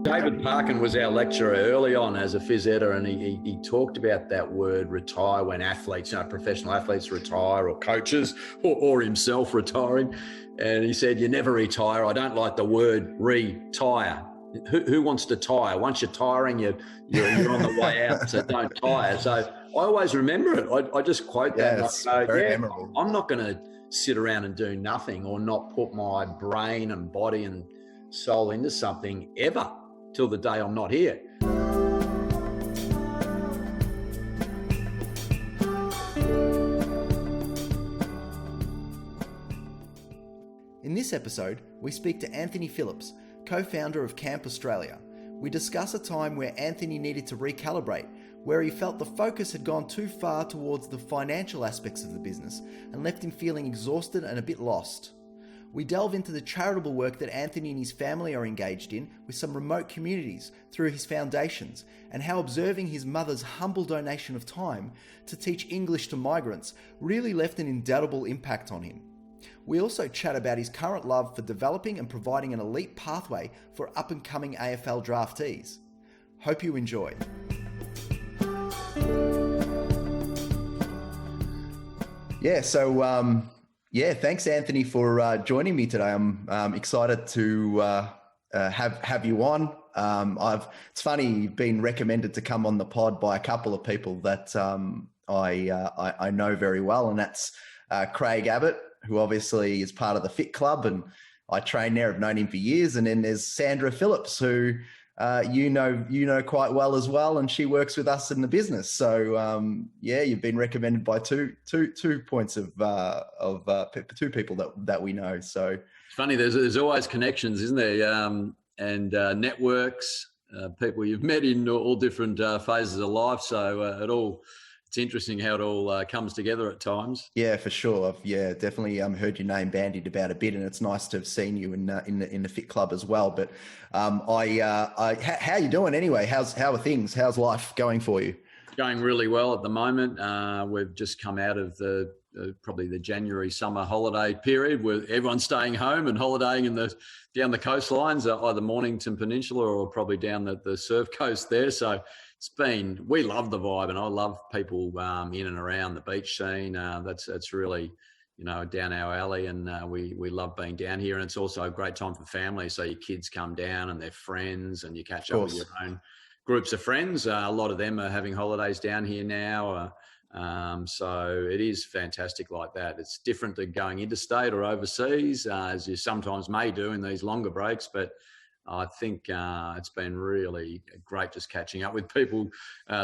David Parkin was our lecturer early on as a phys editor, and he talked about that word retire when athletes, professional athletes retire, or coaches, or himself retiring. And he said, you never retire. I don't like the word retire. Who wants to tire? Once you're tiring, you're on the way out, so don't tire. So I always remember it. I just quote that. It's very memorable. I'm not going to sit around and do nothing or not put my brain and body and soul into something ever till the day I'm not here. In this episode, we speak to Anthony Phillips, co-founder of Camp Australia. We discuss a time where Anthony needed to recalibrate, where he felt the focus had gone too far towards the financial aspects of the business and left him feeling exhausted and a bit lost. We delve into the charitable work that Anthony and his family are engaged in with some remote communities through his foundations, and how observing his mother's humble donation of time to teach English to migrants really left an indelible impact on him. We also chat about his current love for developing and providing an elite pathway for up-and-coming AFL draftees. Hope you enjoy. Thanks Anthony for joining me today. I'm excited to have you on. It's funny, you've been recommended to come on the pod by a couple of people that I know very well, and that's Craig Abbott, who obviously is part of the Fit Club, and I train there. I've known him for years. And then there's Sandra Phillips, who you know quite well as well, and she works with us in the business. So you've been recommended by two points of two people that we know. So it's funny. There's always connections, isn't there? And networks, people you've met in all different phases of life. So it's interesting how it all comes together at times. Yeah, for sure. I've definitely heard your name bandied about a bit, and it's nice to have seen you in the Fit Club as well. But how are you doing anyway? How are things? How's life going for you? Going really well at the moment. We've just come out of probably the January summer holiday period where everyone's staying home and holidaying down the coastlines, either Mornington Peninsula or probably down the surf coast there. So we love the vibe, and I love people in and around the beach scene. That's really, down our alley, and we love being down here. And it's also a great time for family. So your kids come down and they're friends, and you catch up with your own groups of friends. A lot of them are having holidays down here now. So it is fantastic like that. It's different to going interstate or overseas, as you sometimes may do in these longer breaks, but I think it's been really great just catching up with people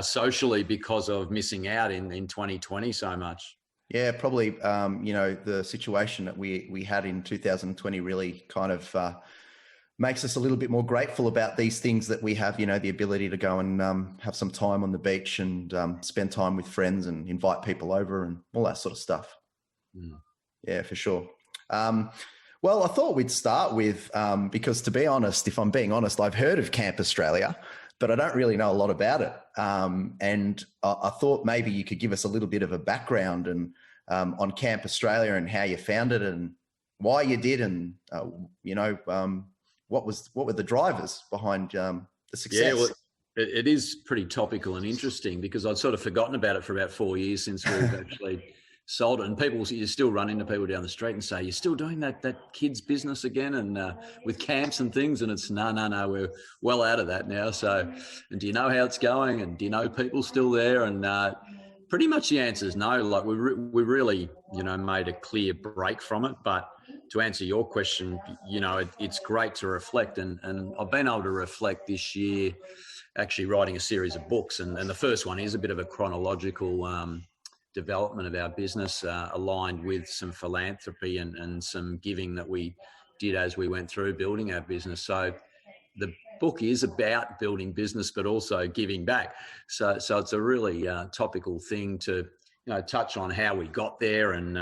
socially because of missing out in 2020 so much. Yeah, probably, the situation that we had in 2020 really kind of makes us a little bit more grateful about these things that we have, the ability to go and have some time on the beach and spend time with friends and invite people over and all that sort of stuff. Mm. Yeah, for sure. Well, I thought we'd start with, because to be honest, if I'm being honest, I've heard of Camp Australia, but I don't really know a lot about it. And I thought maybe you could give us a little bit of a background and on Camp Australia and how you founded it and why you did, and what were the drivers behind the success? Yeah, well, it is pretty topical and interesting because I'd sort of forgotten about it for about 4 years since we've actually sold it. And you still run into people down the street and say, you're still doing that kids business again, and with camps and things. And it's no, we're well out of that now. So, and do you know how it's going? And do you know people still there? And pretty much the answer is no. Like we really, made a clear break from it. But to answer your question, it's great to reflect. And I've been able to reflect this year, actually writing a series of books. And the first one is a bit of a chronological development of our business, aligned with some philanthropy and some giving that we did as we went through building our business. So the book is about building business, but also giving back. So it's a really topical thing to touch on how we got there and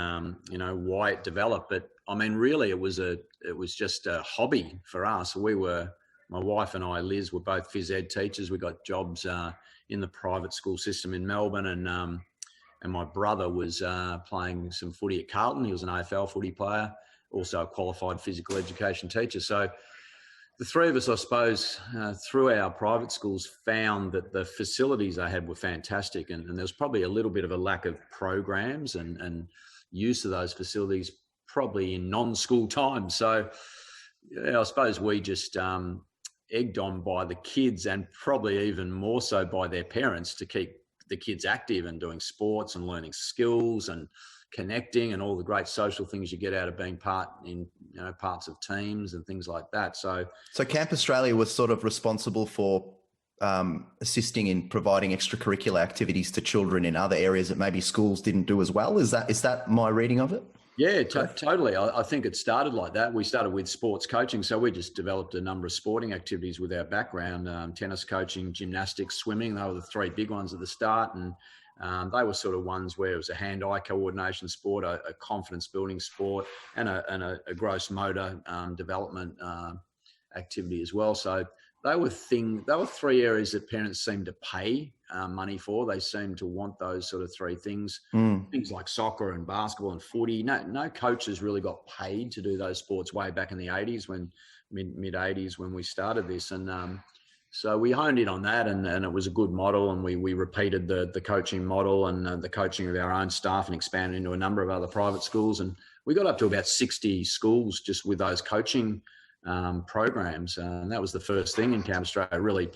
why it developed. But I mean, really, it was just a hobby for us. My wife and I, Liz, were both phys ed teachers. We got jobs in the private school system in Melbourne, and my brother was playing some footy at Carlton. He was an AFL footy player, also a qualified physical education teacher. So The three of us, I suppose, through our private schools, found that the facilities they had were fantastic, and there was probably a little bit of a lack of programs and use of those facilities, probably in non-school time. So, yeah, I suppose we just egged on by the kids, and probably even more so by their parents, to keep the kids active and doing sports and learning skills and connecting and all the great social things you get out of being parts of teams and things like that. So Camp Australia was sort of responsible for assisting in providing extracurricular activities to children in other areas that maybe schools didn't do as well. Is that my reading of it? Yeah, totally. I think it started like that. We started with sports coaching. So we just developed a number of sporting activities with our background, tennis coaching, gymnastics, swimming. They were the three big ones at the start. And they were sort of ones where it was a hand-eye coordination sport, a confidence-building sport, and a gross motor development activity as well. So they were three areas that parents seemed to pay money for. They seemed to want those sort of three things. Things like soccer and basketball and footy. No coaches really got paid to do those sports way back in the 80s, mid 80s when we started this. And so we honed in on that, and it was a good model, and we repeated the coaching model and the coaching of our own staff, and expanded into a number of other private schools. And we got up to about 60 schools just with those coaching programs. And that was the first thing in Camp Australia, really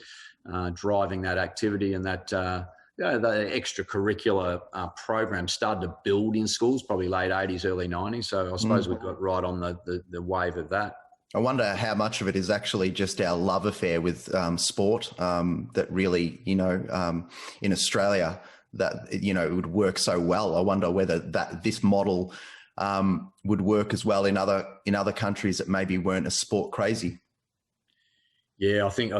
driving that activity, and that the extracurricular program started to build in schools, probably late 80s, early 90s. So I suppose we got right on the wave of that. I wonder how much of it is actually just our love affair with sport that really, in Australia, that, it would work so well. I wonder whether this model would work as well in other countries that maybe weren't as sport crazy. Yeah, I think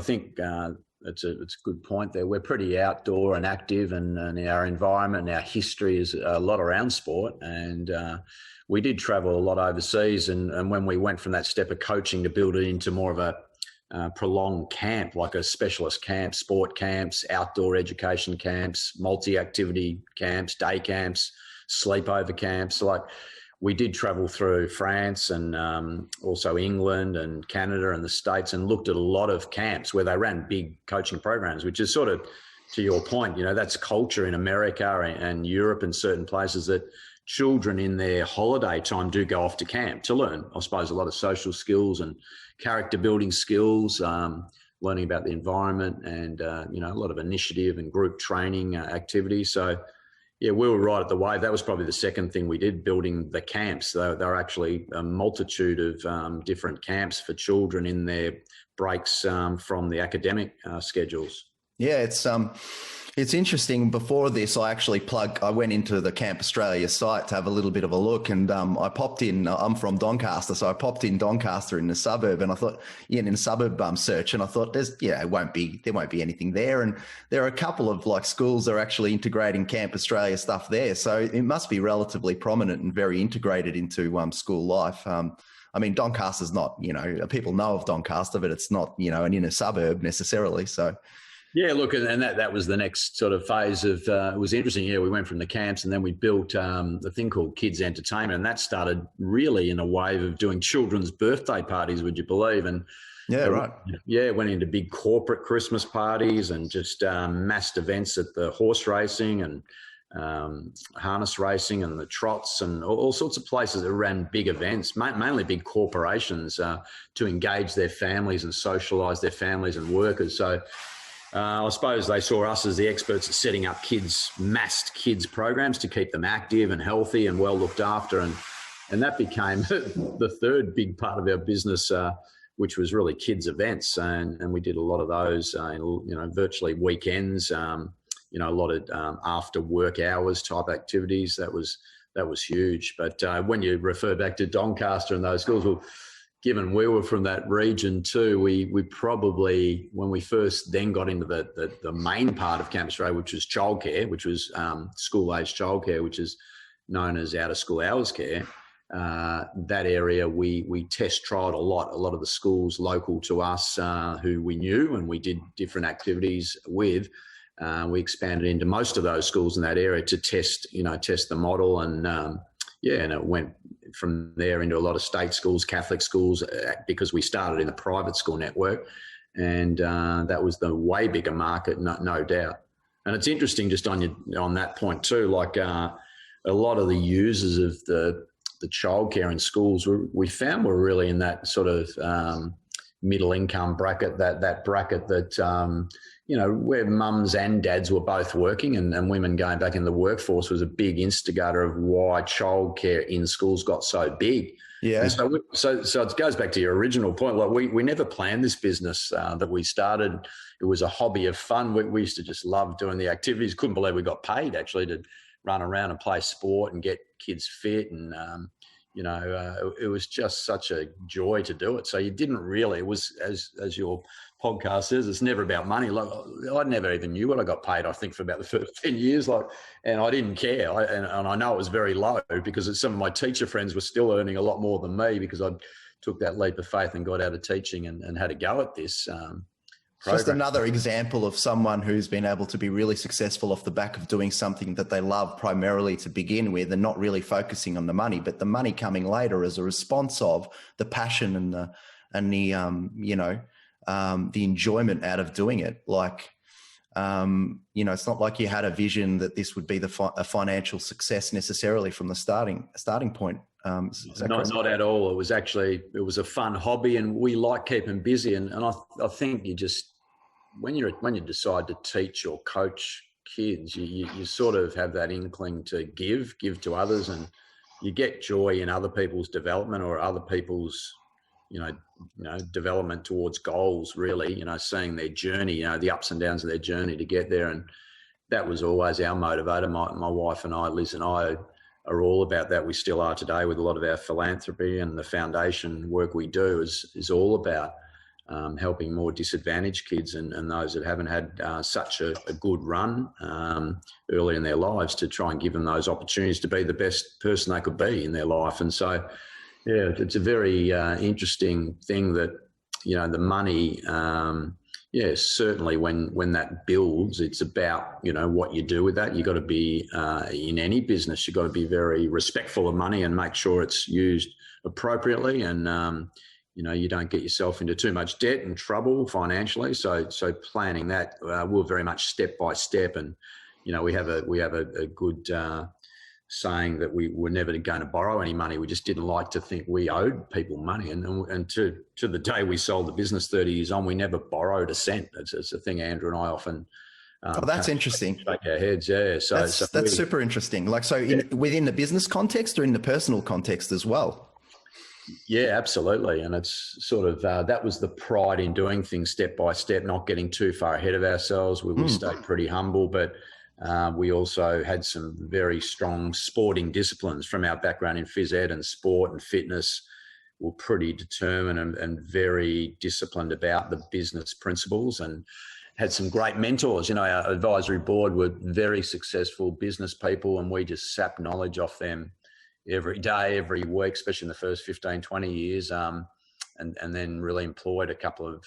it's a good point there. We're pretty outdoor and active, and our environment and our history is a lot around sport. And we did travel a lot overseas. And when we went from that step of coaching to build it into more of a prolonged camp, like a specialist camp, sport camps, outdoor education camps, multi-activity camps, day camps, sleepover camps, like we did travel through France and also England and Canada and the States, and looked at a lot of camps where they ran big coaching programs, which is sort of, to your point, that's culture in America and Europe and certain places, that children in their holiday time do go off to camp to learn, I suppose, a lot of social skills and character building skills, learning about the environment, and, a lot of initiative and group training activities. So, yeah, we were right at the wave. That was probably the second thing we did, building the camps. They were actually a multitude of different camps for children in their breaks from the academic schedules. Yeah, it's interesting. Before this, I went into the Camp Australia site to have a little bit of a look, and I popped in. I'm from Doncaster, so I popped in Doncaster in the suburb, and I thought, in a suburb search, and I thought, there won't be anything there. And there are a couple of schools that are actually integrating Camp Australia stuff there, so it must be relatively prominent and very integrated into school life. Doncaster's not, people know of Doncaster, but it's not, an inner suburb necessarily. So. Yeah, look, and that was the next sort of phase of, it was interesting. Yeah, we went from the camps, and then we built the thing called Kids Entertainment, and that started really in a wave of doing children's birthday parties, would you believe? And yeah, right. Yeah, went into big corporate Christmas parties and just massed events at the horse racing and harness racing and the trots and all sorts of places that ran big events, mainly big corporations, to engage their families and socialise their families and workers. So I suppose they saw us as the experts at setting up massed kids programs to keep them active and healthy and well looked after. And that became the third big part of our business, which was really kids events. And we did a lot of those, virtually weekends, a lot of after work hours type activities. That was huge. But when you refer back to Doncaster and those schools, well, given we were from that region too, we probably, when we first then got into the main part of Camp Australia, which was childcare, which was school-aged childcare, which is known as out-of-school hours care, that area we test trialled a lot of the schools local to us who we knew and we did different activities with. We expanded into most of those schools in that area to test the model, and and it went from there into a lot of state schools, Catholic schools, because we started in the private school network, and that was the way bigger market, no doubt. And it's interesting just on that point too, like a lot of the users of the childcare in schools, we found were really in that sort of middle income bracket, that bracket that, where mums and dads were both working, and women going back in the workforce was a big instigator of why childcare in schools got so big. Yeah. And so it goes back to your original point. Like we never planned this business that we started. It was a hobby of fun. We used to just love doing the activities. Couldn't believe we got paid actually to run around and play sport and get kids fit. And, it was just such a joy to do it. So you didn't really, it was, as your podcast says, it's never about money. Like I never even knew what I got paid, I think, for about the first 10 years. And I didn't care. And I know it was very low because some of my teacher friends were still earning a lot more than me because I took that leap of faith and got out of teaching and had a go at this. Just another example of someone who's been able to be really successful off the back of doing something that they love primarily to begin with, and not really focusing on the money, but the money coming later as a response of the passion and the enjoyment out of doing it. Like, it's not like you had a vision that this would be a financial success necessarily from the starting point. Not at all. It was a fun hobby, and we like keeping busy. And I think you just, when you decide to teach or coach kids, you sort of have that inkling to give to others, and you get joy in other people's development or other people's, development towards goals, really, seeing their journey, the ups and downs of their journey to get there. And that was always our motivator. My wife and I, Liz and I, are all about that. We still are today with a lot of our philanthropy, and the foundation work we do is all about helping more disadvantaged kids and those that haven't had such a good run early in their lives, to try and give them those opportunities to be the best person they could be in their life. And so, yeah, it's a very interesting thing that, the money, certainly when that builds, it's about, what you do with that. You've got to be, in any business, you've got to be very respectful of money and make sure it's used appropriately. And, you don't get yourself into too much debt and trouble financially. So planning that, we're very much step by step. And, we have a good saying that we were never going to borrow any money. We just didn't like to think we owed people money. And to the day we sold the business 30 years on, we never borrowed a cent. It's a thing Andrew and I often that's interesting. Shake our heads, yeah. So that's super interesting. Like, within the business context or in the personal context as well? Yeah, absolutely. And it's sort of, that was the pride in doing things step by step, not getting too far ahead of ourselves. We stayed pretty humble, but we also had some very strong sporting disciplines from our background in phys ed and sport and fitness. We're pretty determined and very disciplined about the business principles, and had some great mentors. Our advisory board were very successful business people, and we just sapped knowledge off them every day, every week, especially in the first 15, 20 years. And then really employed a couple of,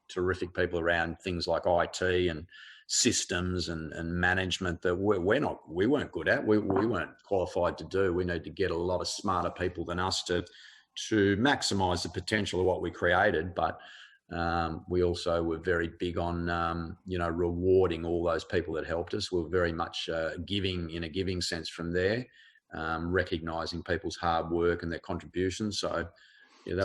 terrific people around things like IT and systems and management that we weren't good at. We weren't qualified to do. We need to get a lot of smarter people than us to maximize the potential of what we created. But we also were very big on, rewarding all those people that helped us. We're very much giving in a giving sense from there. Recognizing people's hard work and their contributions. So, yeah,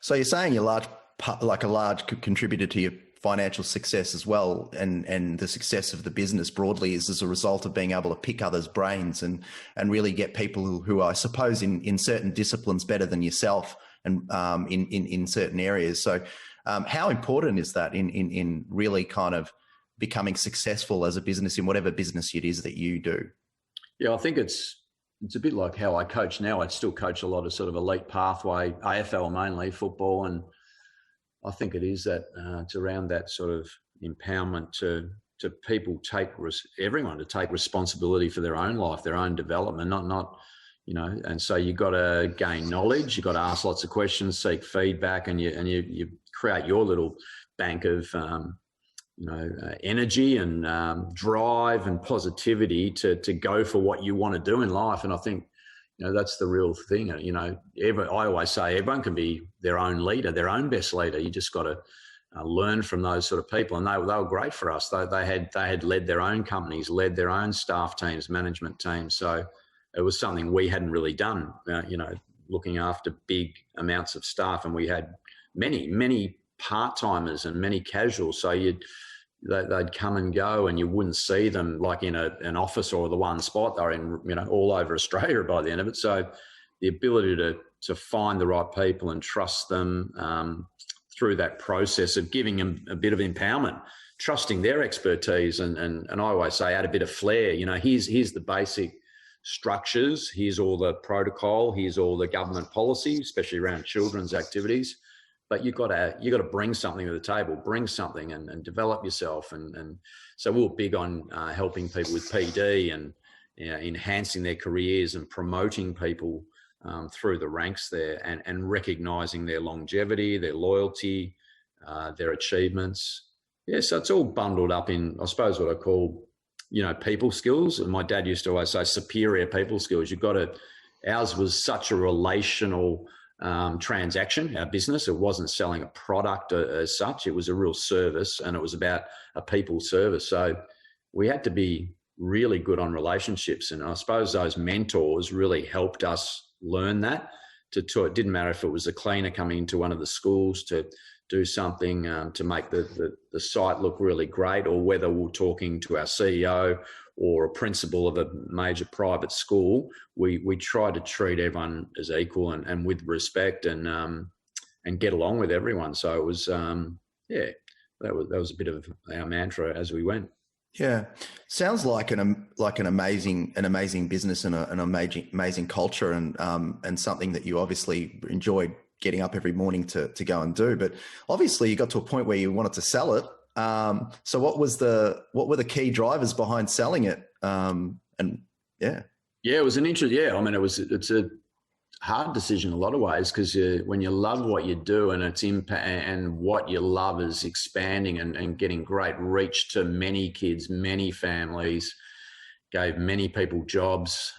so you're saying you're a large contributor to your financial success as well, and the success of the business broadly is as a result of being able to pick others' brains and really get people who I suppose in certain disciplines better than yourself, and in certain areas. So, how important is that in really kind of becoming successful as a business in whatever business it is that you do? Yeah, I think it's a bit like how I coach now. I still coach a lot of sort of elite pathway, AFL mainly, football. And I think it is that it's around that sort of empowerment to people everyone to take responsibility for their own life, their own development, not, and so you've got to gain knowledge, you've got to ask lots of questions, seek feedback, and you create your little bank of, energy and drive and positivity to go for what you want to do in life. And I think, that's the real thing. I always say everyone can be their own leader, their own best leader. You just got to learn from those sort of people, and they were great for us. They had led their own companies, led their own staff teams, management teams. So it was something we hadn't really done. Looking after big amounts of staff, and we had many part-timers and many casuals. So they'd come and go, and you wouldn't see them like in an office or the one spot. They were in all over Australia by the end of it. So the ability to find the right people and trust them through that process of giving them a bit of empowerment, trusting their expertise, and I always say add a bit of flair. Here's the basic structures, here's all the protocol, here's all the government policy, especially around children's activities. But you got to bring something to the table, bring something and develop yourself. And so we were big on helping people with PD and enhancing their careers and promoting people through the ranks there, and recognising their longevity, their loyalty, their achievements. Yeah, so it's all bundled up in, I suppose, what I call, people skills. And my dad used to always say superior people skills. Ours was such a relational transaction, our business. It wasn't selling a product as such. It was a real service, and it was about a people service. So we had to be really good on relationships. And I suppose those mentors really helped us learn that. It didn't matter if it was a cleaner coming into one of the schools to do something to make the site look really great, or whether we're talking to our CEO or a principal of a major private school. We try to treat everyone as equal and with respect, and get along with everyone. So it was that was a bit of our mantra as we went. Yeah, sounds like an amazing business and an amazing culture, and something that you obviously enjoyed getting up every morning to go and do. But obviously, you got to a point where you wanted to sell it. So what were the key drivers behind selling it? It was an interest. Yeah, I mean, it's a hard decision in a lot of ways, because when you love what you do and its impact, and what you love is expanding and getting great reach to many kids, many families, gave many people jobs,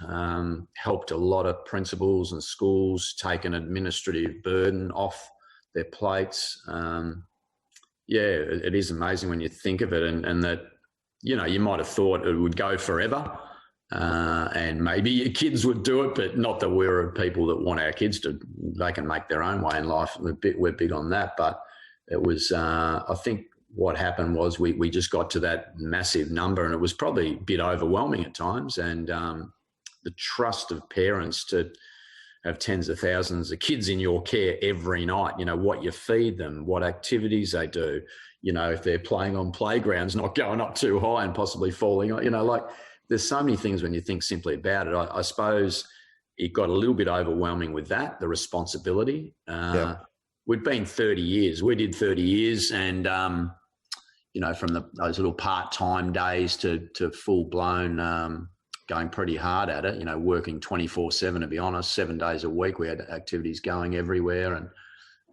helped a lot of principals and schools take an administrative burden off their plates. It is amazing when you think of it, and that, you might have thought it would go forever. And maybe your kids would do it, but not that we're people that want our kids they can make their own way in life. We're big on that. But it was, I think what happened was we just got to that massive number, and it was probably a bit overwhelming at times. And the trust of parents to have tens of thousands of kids in your care every night, what you feed them, what activities they do, if they're playing on playgrounds, not going up too high and possibly falling, there's so many things when you think simply about it. I suppose it got a little bit overwhelming with that, the responsibility. We'd been 30 years. We did 30 years, and, from those little part-time days to full-blown, going pretty hard at it, working 24/7, to be honest, 7 days a week. We had activities going everywhere.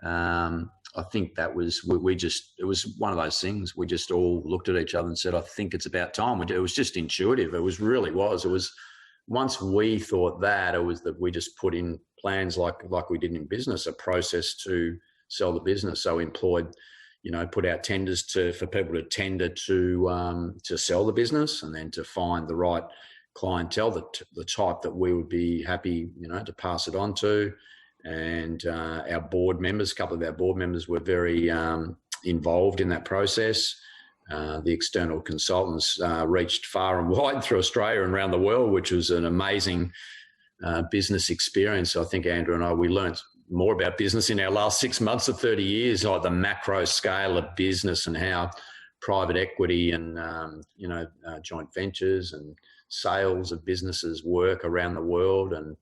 And I think that was, it was one of those things. We just all looked at each other and said, I think it's about time. It was just intuitive. It was once we thought that, it was that we just put in plans like we did in business, a process to sell the business. So employed, put out tenders for people to tender to sell the business, and then to find the right clientele, the type that we would be happy, to pass it on to. And our board members, a couple of our board members were very involved in that process. The external consultants reached far and wide through Australia and around the world, which was an amazing business experience. I think Andrew and we learned more about business in our last 6 months of 30 years, like the macro scale of business and how private equity and, joint ventures and sales of businesses work around the world, and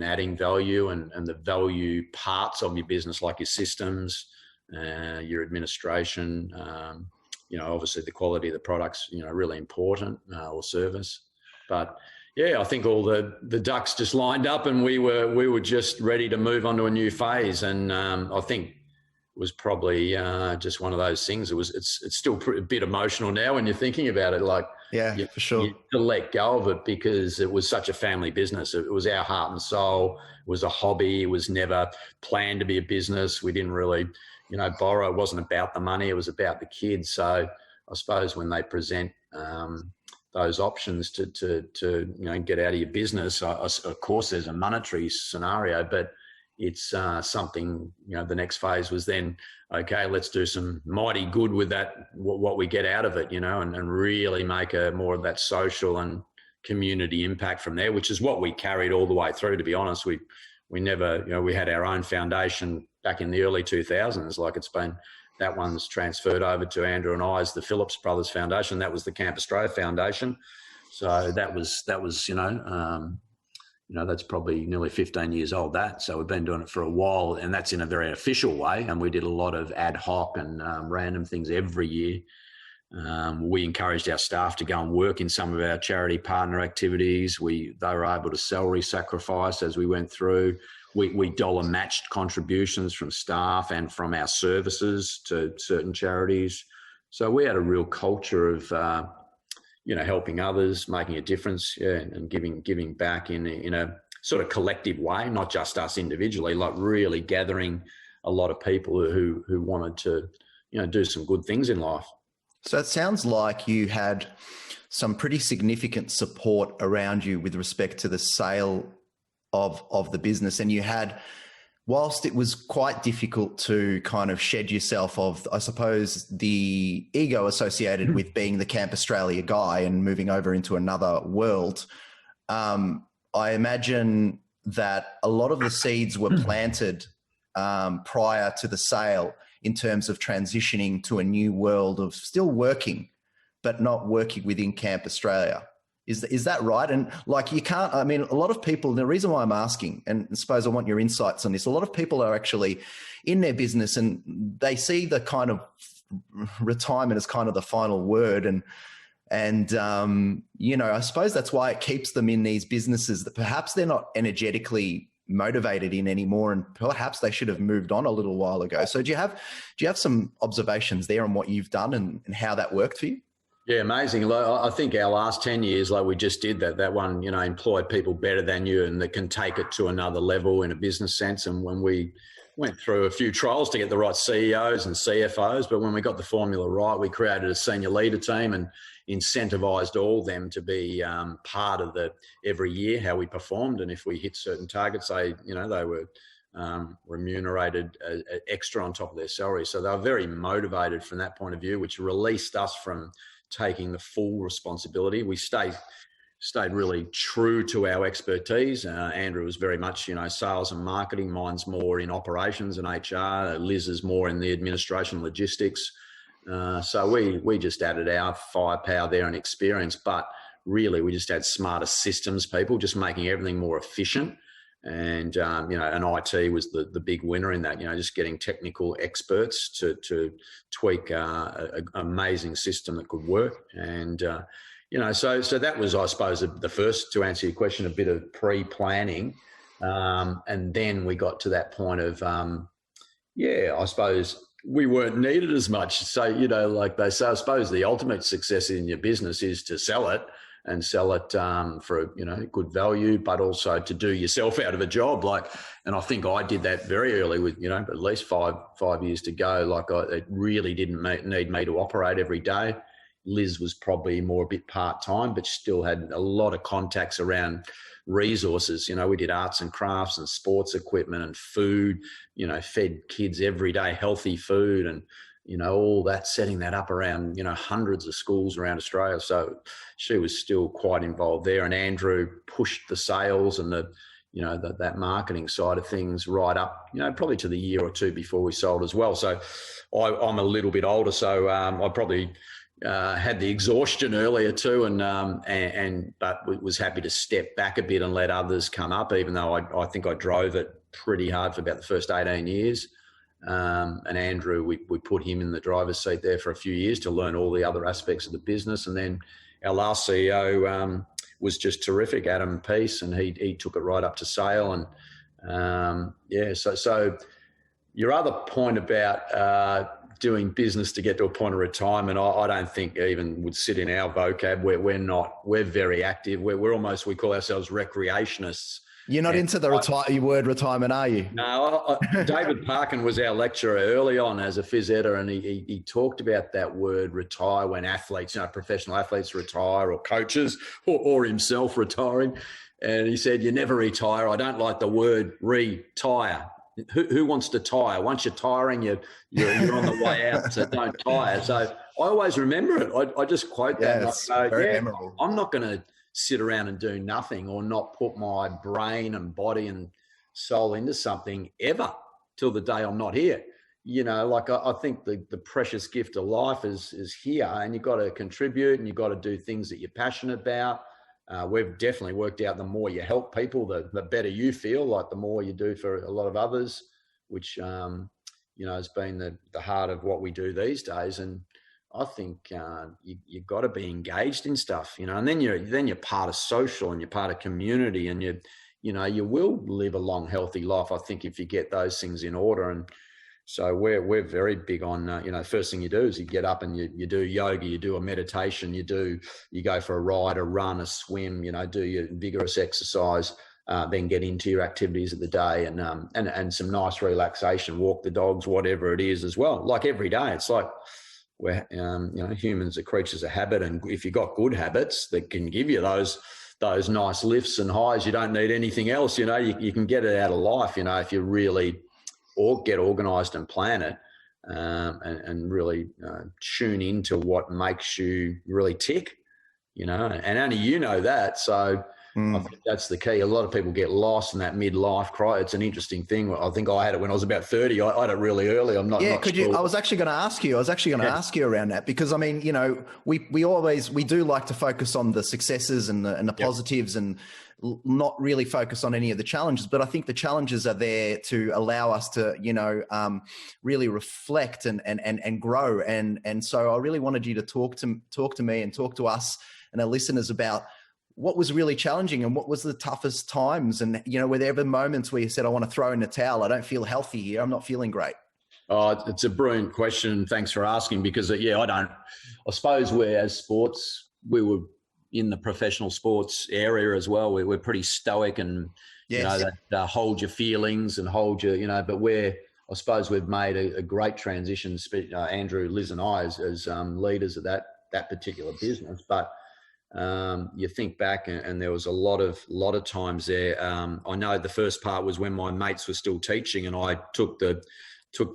adding value and the value parts of your business, like your systems, your administration, obviously the quality of the products, really important, or service. But yeah, I think all the ducks just lined up, and we were just ready to move on to a new phase. And I think it was probably just one of those things. It's still a bit emotional now when you're thinking about it. Like, Yeah, for sure. To let go of it because it was such a family business. It was our heart and soul. It was a hobby. It was never planned to be a business. We didn't really, borrow. It wasn't about the money. It was about the kids. So I suppose when they present those options to get out of your business, of course there's a monetary scenario, but it's something, the next phase was then, okay, let's do some mighty good with that, what we get out of it, and really make more of that social and community impact from there, which is what we carried all the way through, to be honest. We never, we had our own foundation back in the early 2000s, that one's transferred over to Andrew and I's, the Phillips Brothers Foundation. That was the Camp Australia Foundation. So that was that's probably nearly 15 years old, so we've been doing it for a while, and that's in a very official way. And we did a lot of ad hoc and random things every year. We encouraged our staff to go and work in some of our charity partner activities. They were able to salary sacrifice as we went through. We dollar matched contributions from staff and from our services to certain charities. So we had a real culture of helping others, making a difference, and giving back in a sort of collective way, not just us individually, like really gathering a lot of people who wanted to, do some good things in life. So it sounds like you had some pretty significant support around you with respect to the sale of the business. And you had, whilst it was quite difficult to kind of shed yourself of, I suppose, the ego associated with being the Camp Australia guy and moving over into another world, I imagine that a lot of the seeds were planted prior to the sale in terms of transitioning to a new world of still working, but not working within Camp Australia. Is that right? And you can't, a lot of people, the reason why I'm asking, and I suppose I want your insights on this, a lot of people are actually in their business and they see the kind of retirement as kind of the final word. And I suppose that's why it keeps them in these businesses that perhaps they're not energetically motivated in anymore, and perhaps they should have moved on a little while ago. So do you have some observations there on what you've done and how that worked for you? Yeah, amazing. I think our last 10 years, we just did that one, employed people better than you and that can take it to another level in a business sense. And when we went through a few trials to get the right CEOs and CFOs, but when we got the formula right, we created a senior leader team and incentivized all of them to be part of every year, how we performed. And if we hit certain targets, they were remunerated extra on top of their salary. So they were very motivated from that point of view, which released us from taking the full responsibility. We stayed really true to our expertise. Andrew was very much, sales and marketing. Mine's more in operations and HR. Liz is more in the administration, logistics. So we just added our firepower there and experience, but really we just had smarter systems people, just making everything more efficient. And, and IT was the big winner in that, just getting technical experts to tweak an amazing system that could work. And, so that was, I suppose, the first, to answer your question, a bit of pre-planning. And then we got to that point of, I suppose we weren't needed as much. So, like they say, I suppose the ultimate success in your business is to sell it. And sell it for good value, but also to do yourself out of a job. And I think I did that very early with at least five years to go. It really didn't need me to operate every day. Liz was probably more a bit part-time, but still had a lot of contacts around resources. We did arts and crafts and sports equipment and food. Fed kids every day healthy food and all that, setting that up around, hundreds of schools around Australia. So she was still quite involved there. And Andrew pushed the sales and that marketing side of things right up, probably to the year or two before we sold as well. So I'm a little bit older, so I probably had the exhaustion earlier too, but was happy to step back a bit and let others come up, even though I think I drove it pretty hard for about the first 18 years. And Andrew, we put him in the driver's seat there for a few years to learn all the other aspects of the business. And then our last CEO was just terrific, Adam Peace, and he took it right up to sale. And so your other point about doing business to get to a point of retirement, I don't think even would sit in our vocab. We're very active. We're almost, we call ourselves recreationists. You're not into the word retirement, are you? No, David Parkin was our lecturer early on as a phys editor, and he talked about that word retire when athletes, professional athletes retire, or coaches, or himself retiring. And he said, you never retire. I don't like the word retire. Who wants to tire? Once you're tiring, you're on the way out, so don't tire. So I always remember it. I just quote that. It's very memorable. I'm not going to sit around and do nothing or not put my brain and body and soul into something ever till the day I'm not here. I think the precious gift of life is here, and you've got to contribute, and you've got to do things that you're passionate about. We've definitely worked out the more you help people, the better you feel, like the more you do for a lot of others, which, has been the heart of what we do these days. And I think you've got to be engaged in stuff, and then you're part of social, and you're part of community, and you will live a long, healthy life, I think, if you get those things in order. And so we're very big on, first thing you do is you get up and you do yoga, you do a meditation, you go for a ride, a run, a swim, do your vigorous exercise, then get into your activities of the day, and some nice relaxation, walk the dogs, whatever it is as well. Like every day, it's like we're, humans are creatures of habit. And if you've got good habits that can give you those nice lifts and highs, you don't need anything else. You can get it out of life, if you really get organised and plan it, and really tune into what makes you really tick, and only that. So I think that's the key. A lot of people get lost in that midlife cry. It's an interesting thing. I think I had it when I was about 30. I had it really early. I'm not. Yeah, could you? I was actually going to ask you. Ask you around that, because I mean, we do like to focus on the successes and the positives, and not really focus on any of the challenges. But I think the challenges are there to allow us to, really reflect and grow. And so I really wanted you to talk to me and talk to us and our listeners about what was really challenging and what was the toughest times. And, were there ever moments where you said, I want to throw in the towel. I don't feel healthy here. I'm not feeling great. Oh, it's a brilliant question. Thanks for asking, because I suppose as sports, we were in the professional sports area as well. We're pretty stoic, and, that hold your feelings and hold your, but I suppose we've made a great transition, Andrew, Liz and I, as leaders of that particular business. But you think back, and there was a lot of times there. I know the first part was when my mates were still teaching, and I took the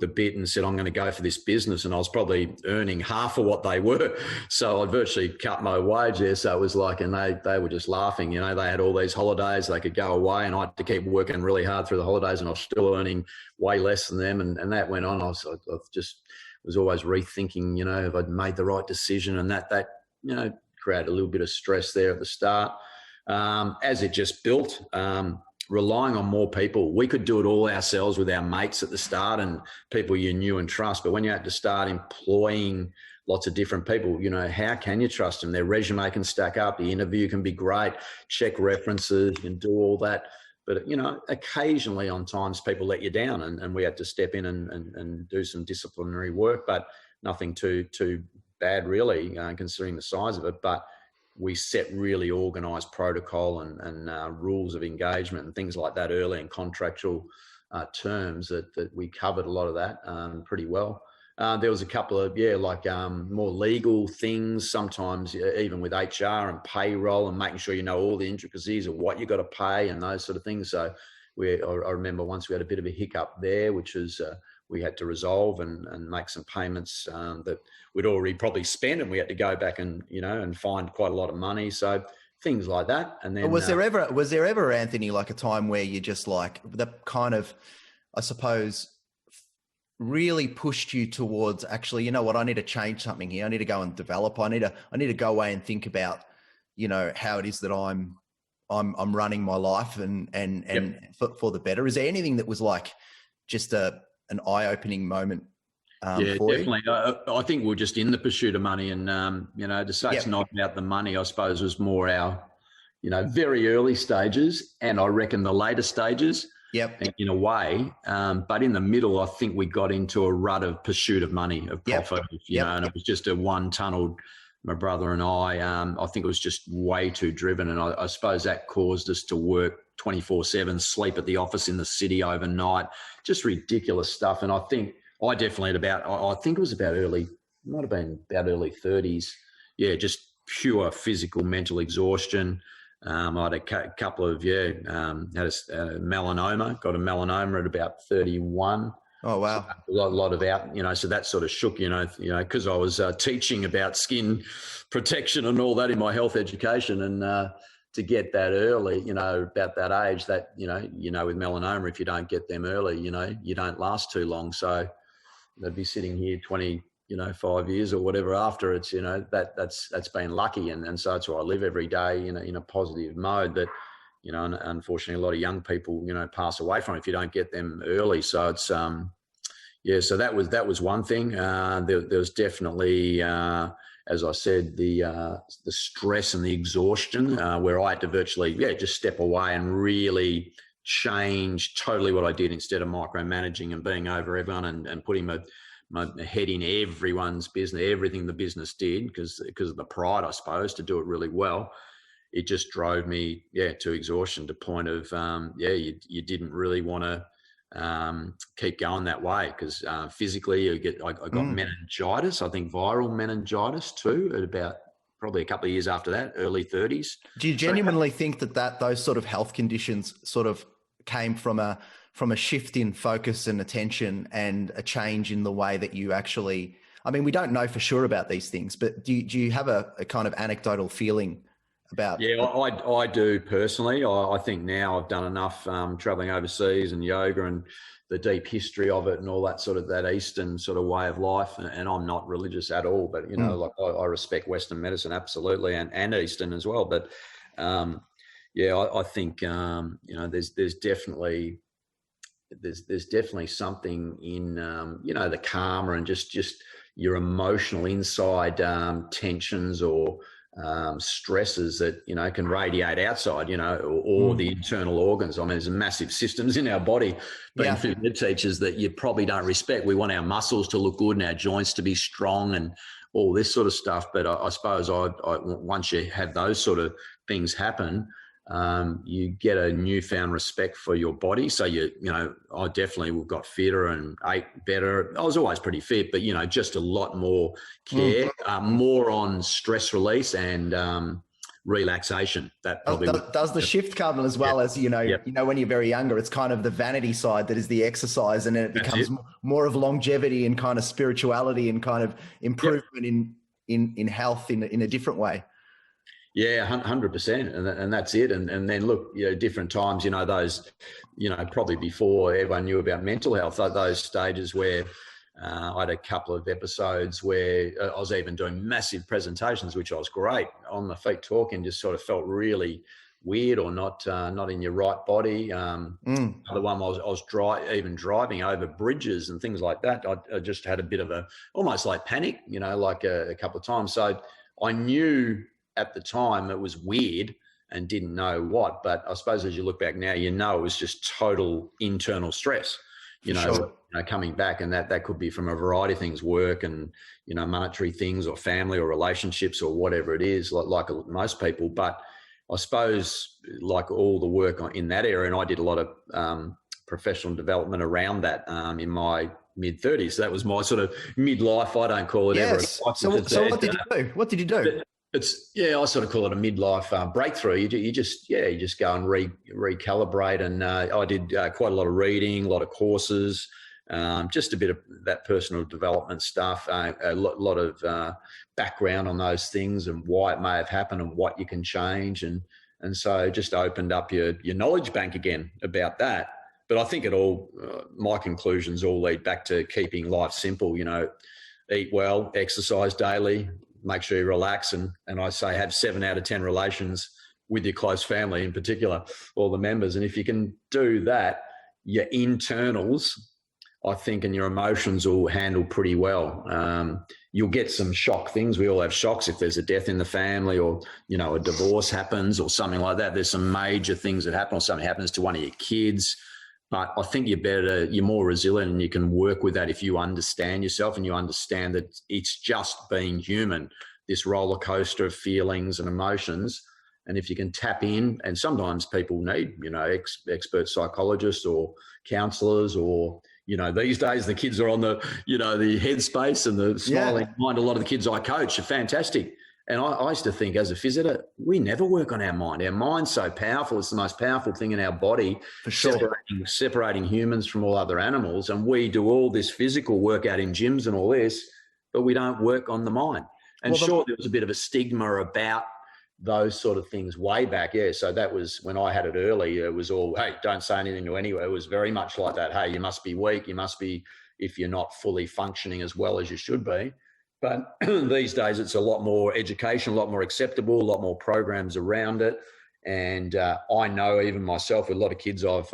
bit and said, I'm going to go for this business. And I was probably earning half of what they were. So I virtually cut my wage there. So it was like, and they were just laughing, they had all these holidays, they could go away, and I had to keep working really hard through the holidays, and I was still earning way less than them. And that went on. I was always rethinking, if I'd made the right decision, and that created a little bit of stress there at the start. As it just built, relying on more people. We could do it all ourselves with our mates at the start and people you knew and trust. But when you had to start employing lots of different people, how can you trust them? Their resume can stack up. The interview can be great. Check references, you can do all that. But, occasionally on times people let you down, and we had to step in and do some disciplinary work, but nothing too bad really, considering the size of it. But we set really organised protocol and rules of engagement and things like that early, and contractual terms that we covered a lot of that pretty well. There was a couple of, more legal things, sometimes even with HR and payroll, and making sure all the intricacies of what you got to pay and those sort of things. So I remember once we had a bit of a hiccup there, which is we had to resolve and make some payments that we'd already probably spent, and we had to go back and find quite a lot of money. So things like that. And then was there ever, Anthony, like a time where you just like that kind of, I suppose, really pushed you towards actually, I need to change something here. I need to go and develop. I need to go away and think about, how it is that I'm running my life and for the better. Is there anything that was like just an eye-opening moment for definitely. you? I think we're just in the pursuit of money, and to say it's not about the money, I suppose, was more our very early stages, and I reckon the later stages. Yep. in a way. But in the middle, I think we got into a rut of pursuit of money, of profit, you know, and it was just a one-tunneled, my brother and I think it was just way too driven. And I suppose that caused us to work 24/7, sleep at the office in the city overnight, just ridiculous stuff. And I think I definitely I think it was about might have been about early 30s. Yeah, just pure physical, mental exhaustion. I had a couple of, had a melanoma, got a melanoma at about 31. Oh, wow. So a lot of out, you know, so that sort of shook, you know, because I was teaching about skin protection and all that in my health education. And to get that early, you know, about that age, that, you know, with melanoma, if you don't get them early, you know, you don't last too long. So they'd be sitting here 5 years or whatever after it's, you know, that's been lucky. And so that's why I live every day, you know, in a positive mode. But, you know, unfortunately, a lot of young people, you know, pass away from it if you don't get them early. So it's, so that was one thing. There was definitely, as I said, the stress and the exhaustion where I had to virtually, just step away and really change totally what I did instead of micromanaging and being over everyone and putting my head in everyone's business, everything the business did because of the pride, I suppose, to do it really well. It just drove me, to exhaustion, to point of, you didn't really want to keep going that way because physically I got meningitis, I think viral meningitis too, at about probably a couple of years after that, early 30s. Do you genuinely think that those sort of health conditions sort of came from a shift in focus and attention and a change in the way that you actually, I mean, we don't know for sure about these things, but do you have a kind of anecdotal feeling about? Yeah, I do personally. I think now I've done enough traveling overseas and yoga and the deep history of it and all that sort of that Eastern sort of way of life. And I'm not religious at all, but, you know, like I respect Western medicine, absolutely. And Eastern as well. But I think, there's definitely something in, the karma and just your emotional inside tensions or stresses that, you know, can radiate outside, you know, or the internal organs. I mean, there's massive systems in our body, being physio teachers, that you probably don't respect. We want our muscles to look good and our joints to be strong and all this sort of stuff. But I suppose once you have those sort of things happen, you get a newfound respect for your body. So I definitely got fitter and ate better. I was always pretty fit, but, you know, just a lot more care, more on stress release and relaxation. That probably does the shift come as well as, you know, when you're very younger, it's kind of the vanity side that is the exercise, and then it becomes more of longevity and kind of spirituality and kind of improvement in health in a different way. Yeah, 100%. And that's it. And then look, you know, different times, you know, those, you know, probably before everyone knew about mental health, those stages where I had a couple of episodes where I was even doing massive presentations, which I was great on the feet talking, just sort of felt really weird or not in your right body. The one I was even driving over bridges and things like that. I just had a bit of almost like panic, you know, like a couple of times. So I knew at the time it was weird and didn't know what, but I suppose as you look back now, you know, it was just total internal stress, you know, coming back, and that could be from a variety of things, work and, you know, monetary things or family or relationships or whatever it is, like most people. But I suppose like all the work in that area, and I did a lot of professional development around that in my mid-30s. So that was my sort of midlife. I don't call it ever. So what did you do? What did you do? I sort of call it a midlife breakthrough. You just go and recalibrate. And I did quite a lot of reading, a lot of courses, just a bit of that personal development stuff, a lot of background on those things and why it may have happened and what you can change. And so just opened up your knowledge bank again about that. But I think my conclusions all lead back to keeping life simple, you know, eat well, exercise daily, make sure you relax. And I say have 7 out of 10 relations with your close family, in particular, all the members. And if you can do that, your internals, I think, and your emotions will handle pretty well. You'll get some shock things. We all have shocks if there's a death in the family or, you know, a divorce happens or something like that. There's some major things that happen or something happens to one of your kids. But I think you're more resilient, and you can work with that if you understand yourself and you understand that it's just being human, this roller coaster of feelings and emotions. And if you can tap in, and sometimes people need, expert psychologists or counselors, or, these days the kids are on the headspace and the smiling mind. A lot of the kids I coach are fantastic. And I used to think as a physio, we never work on our mind. Our mind's so powerful. It's the most powerful thing in our body, for sure. Separating humans from all other animals. And we do all this physical work out in gyms and all this, but we don't work on the mind. And there was a bit of a stigma about those sort of things way back. Yeah. So that was when I had it early. It was all, hey, don't say anything to anyone. It was very much like that. Hey, you must be weak. You must be, if you're not fully functioning as well as you should be. But these days it's a lot more education, a lot more acceptable, a lot more programs around it. And I know even myself with a lot of kids I've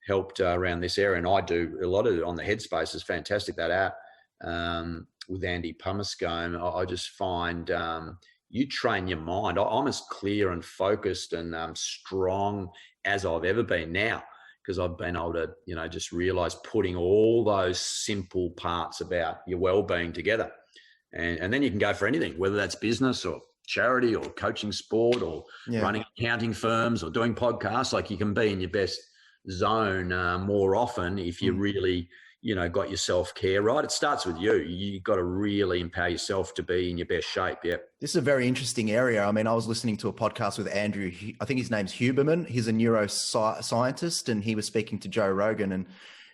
helped around this area, and I do a lot of it on the Headspace. Is fantastic, that app with Andy Pumiscombe. I just find you train your mind. I'm as clear and focused and strong as I've ever been now, because I've been able to, just realize putting all those simple parts about your well-being together. And then you can go for anything, whether that's business or charity or coaching sport or running accounting firms or doing podcasts. Like, you can be in your best zone more often if you really, got your self-care right. It starts with you. You've got to really empower yourself to be in your best shape. Yep. This is a very interesting area. I mean, I was listening to a podcast with Andrew, I think his name's Huberman. He's a neuroscientist, and he was speaking to Joe Rogan, and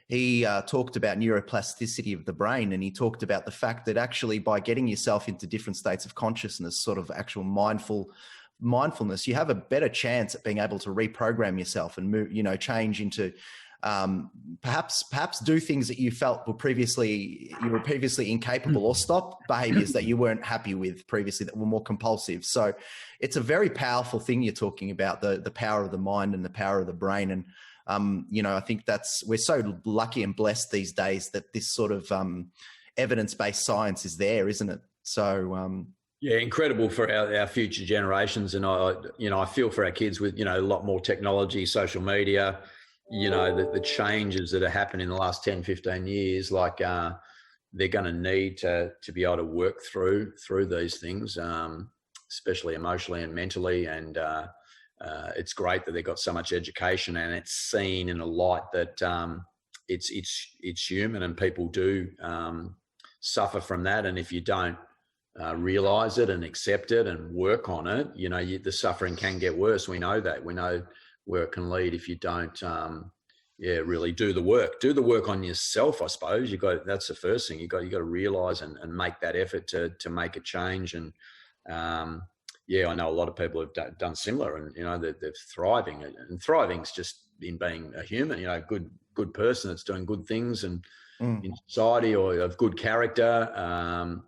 he talked about neuroplasticity of the brain. And he talked about the fact that actually by getting yourself into different states of consciousness, sort of actual mindfulness, you have a better chance at being able to reprogram yourself and move, change into perhaps do things that you felt were previously incapable, or stop behaviors that you weren't happy with previously that were more compulsive. So it's a very powerful thing you're talking about, the power of the mind and the power of the brain. And, I think we're so lucky and blessed these days that this sort of evidence-based science is there, isn't it? So, yeah, incredible for our future generations. And I feel for our kids with, a lot more technology, social media, the changes that have happened in the last 10, 15 years, like they're going to need to be able to work through these things, especially emotionally and mentally. And it's great that they've got so much education, and it's seen in a light that it's human, and people do suffer from that. And if you don't realize it and accept it and work on it, the suffering can get worse. We know that. We know where it can lead if you don't, really do the work on yourself. I suppose that's the first thing. You got to realize and make that effort to make a change. And I know a lot of people have done similar, and they're thriving. And thriving's just in being a human, good person that's doing good things and in society, or of good character.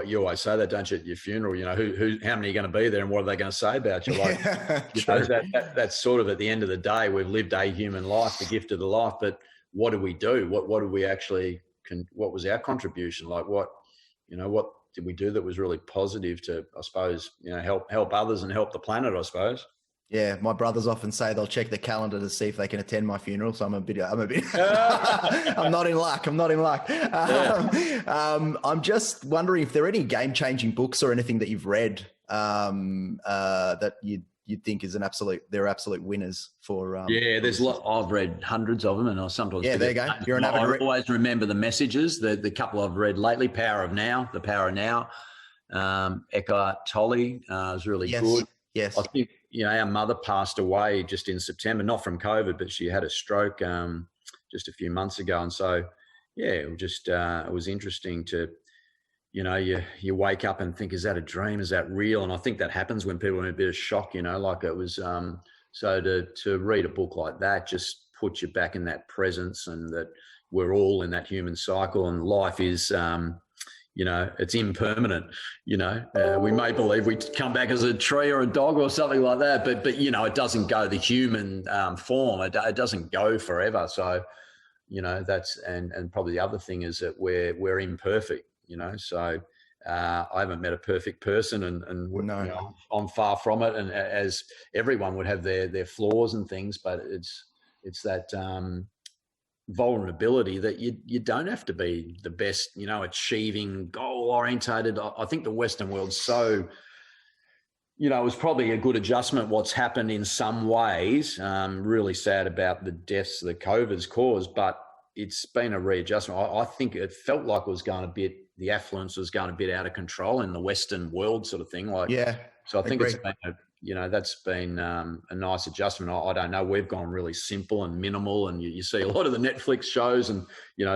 You always say that, don't you, at your funeral? How many are going to be there, and what are they going to say about you? Like, that's sort of at the end of the day, we've lived a human life, the gift of the life. But what do we do? What did we actually? What was our contribution? Like, what did we do that was really positive to, I suppose, help others and help the planet, I suppose. Yeah, my brothers often say they'll check the calendar to see if they can attend my funeral. So I'm a bit, I'm not in luck. I'm just wondering if there are any game-changing books or anything that you've read that you'd think is they're absolute winners for. There's a lot. I've read hundreds of them, and I sometimes. Yeah, there you go. You're an avid I always remember the messages. The couple I've read lately, The Power of Now. Eckhart Tolle is really good. Yes. I think, our mother passed away just in September, not from COVID, but she had a stroke just a few months ago. And so, it was interesting to, you wake up and think, is that a dream? Is that real? And I think that happens when people are in a bit of shock, like it was. So to read a book like that just puts you back in that presence, and that we're all in that human cycle, and life is, it's impermanent. We may believe we come back as a tree or a dog or something like that, but it doesn't go the human form. It doesn't go forever. So, that's, and probably the other thing is that we're imperfect, so I haven't met a perfect person, and I'm far from it. And as everyone would have their flaws and things, but it's that vulnerability that you don't have to be the best, achieving, goal orientated. I think the Western world's so, it was probably a good adjustment what's happened in some ways. Really sad about the deaths that COVID's caused, but it's been a readjustment. I think it felt like it was going the affluence was going a bit out of control in the Western world sort of thing. So I think it's been, that's been a nice adjustment. I don't know. We've gone really simple and minimal, and you see a lot of the Netflix shows and,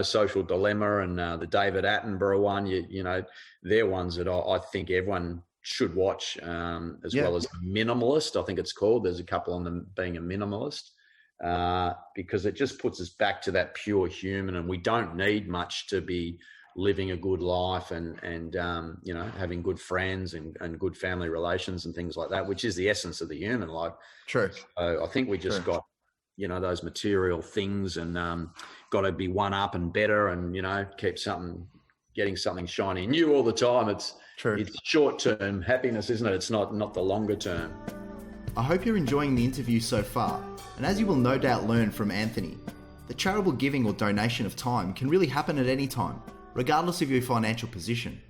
Social Dilemma and the David Attenborough one, they're ones that I think everyone should watch, as well as The Minimalist, I think it's called. There's a couple on them being a minimalist, because it just puts us back to that pure human, and we don't need much to be living a good life and having good friends and good family relations and things like that, which is the essence of the human life. True. So I think we just got, those material things and got to be one up and better and, keep getting something shiny and new all the time. It's short-term happiness, isn't it? It's not the longer term. I hope you're enjoying the interview so far. And as you will no doubt learn from Anthony, the charitable giving or donation of time can really happen at any time, regardless of your financial position.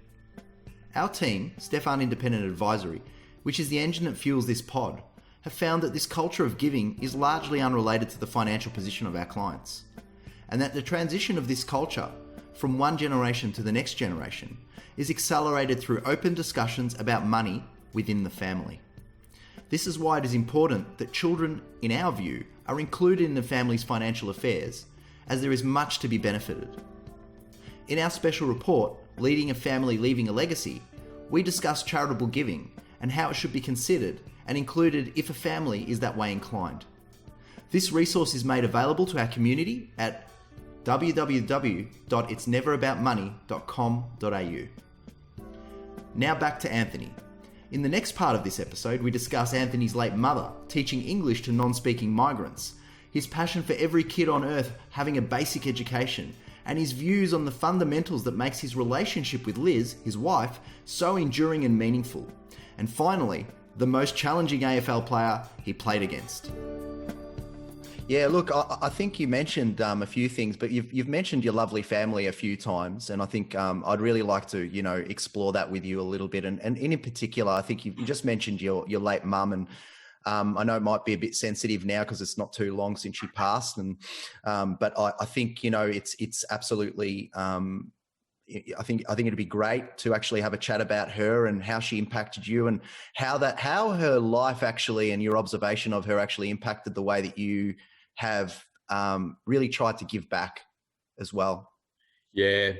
Our team, Stefan Independent Advisory, which is the engine that fuels this pod, have found that this culture of giving is largely unrelated to the financial position of our clients, and that the transition of this culture from one generation to the next generation is accelerated through open discussions about money within the family. This is why it is important that children, in our view, are included in the family's financial affairs, as there is much to be benefited. In our special report, Leading a Family Leaving a Legacy, we discuss charitable giving and how it should be considered and included if a family is that way inclined. This resource is made available to our community at www.itsneveraboutmoney.com.au. Now back to Anthony. In the next part of this episode, we discuss Anthony's late mother teaching English to non-speaking migrants, his passion for every kid on earth having a basic education, and his views on the fundamentals that makes his relationship with Liz, his wife, so enduring and meaningful. And finally, the most challenging AFL player he played against. Yeah, look, I think you mentioned a few things, but you've mentioned your lovely family a few times, and I think I'd really like to, explore that with you a little bit. And in particular, I think you just mentioned your late mum, and I know it might be a bit sensitive now because it's not too long since she passed, and but I think it's absolutely. I think it'd be great to actually have a chat about her and how she impacted you, and how her life actually and your observation of her actually impacted the way that you have really tried to give back as well. Yeah,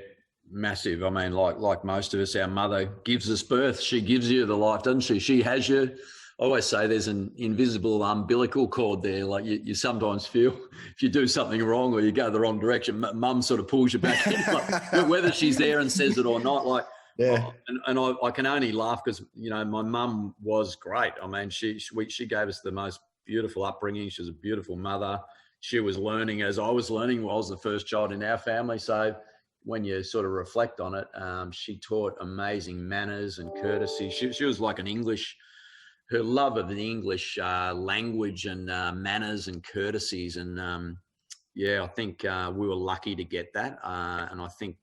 massive. I mean, like most of us, our mother gives us birth. She gives you the life, doesn't she? She has you. I always say there's an invisible umbilical cord there. Like you sometimes feel if you do something wrong or you go the wrong direction, mum sort of pulls you back in, like, whether she's there and says it or not. Like, yeah. And I can only laugh because, my mum was great. I mean, she gave us the most beautiful upbringing. She was a beautiful mother. She was learning as I was learning. I was the first child in our family. So when you sort of reflect on it, she taught amazing manners and courtesy. She was like her love of the English language and manners and courtesies. And I think we were lucky to get that. And I think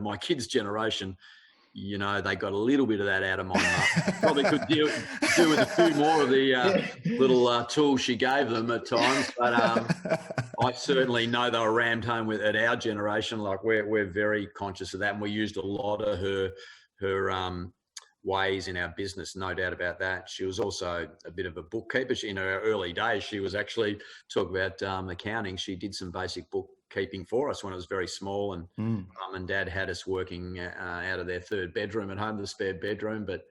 my kids' generation, they got a little bit of that out of my mum. Probably could do with a few more of the little tools she gave them at times. But I certainly know they were rammed home at our generation. Like we're very conscious of that. And we used a lot of her ways in our business, no doubt about that. She was also a bit of a bookkeeper. In her early days, she was actually, talk about accounting, she did some basic bookkeeping for us when it was very small, and mum and dad had us working out of their third bedroom at home, the spare bedroom. But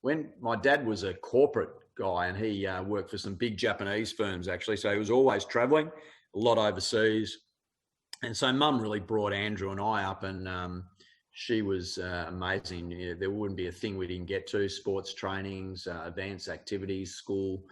when my dad was a corporate guy, and he worked for some big Japanese firms actually, so he was always traveling, a lot overseas. And so mum really brought Andrew and I up, and she was amazing. There wouldn't be a thing we didn't get to: sports trainings, events, activities, school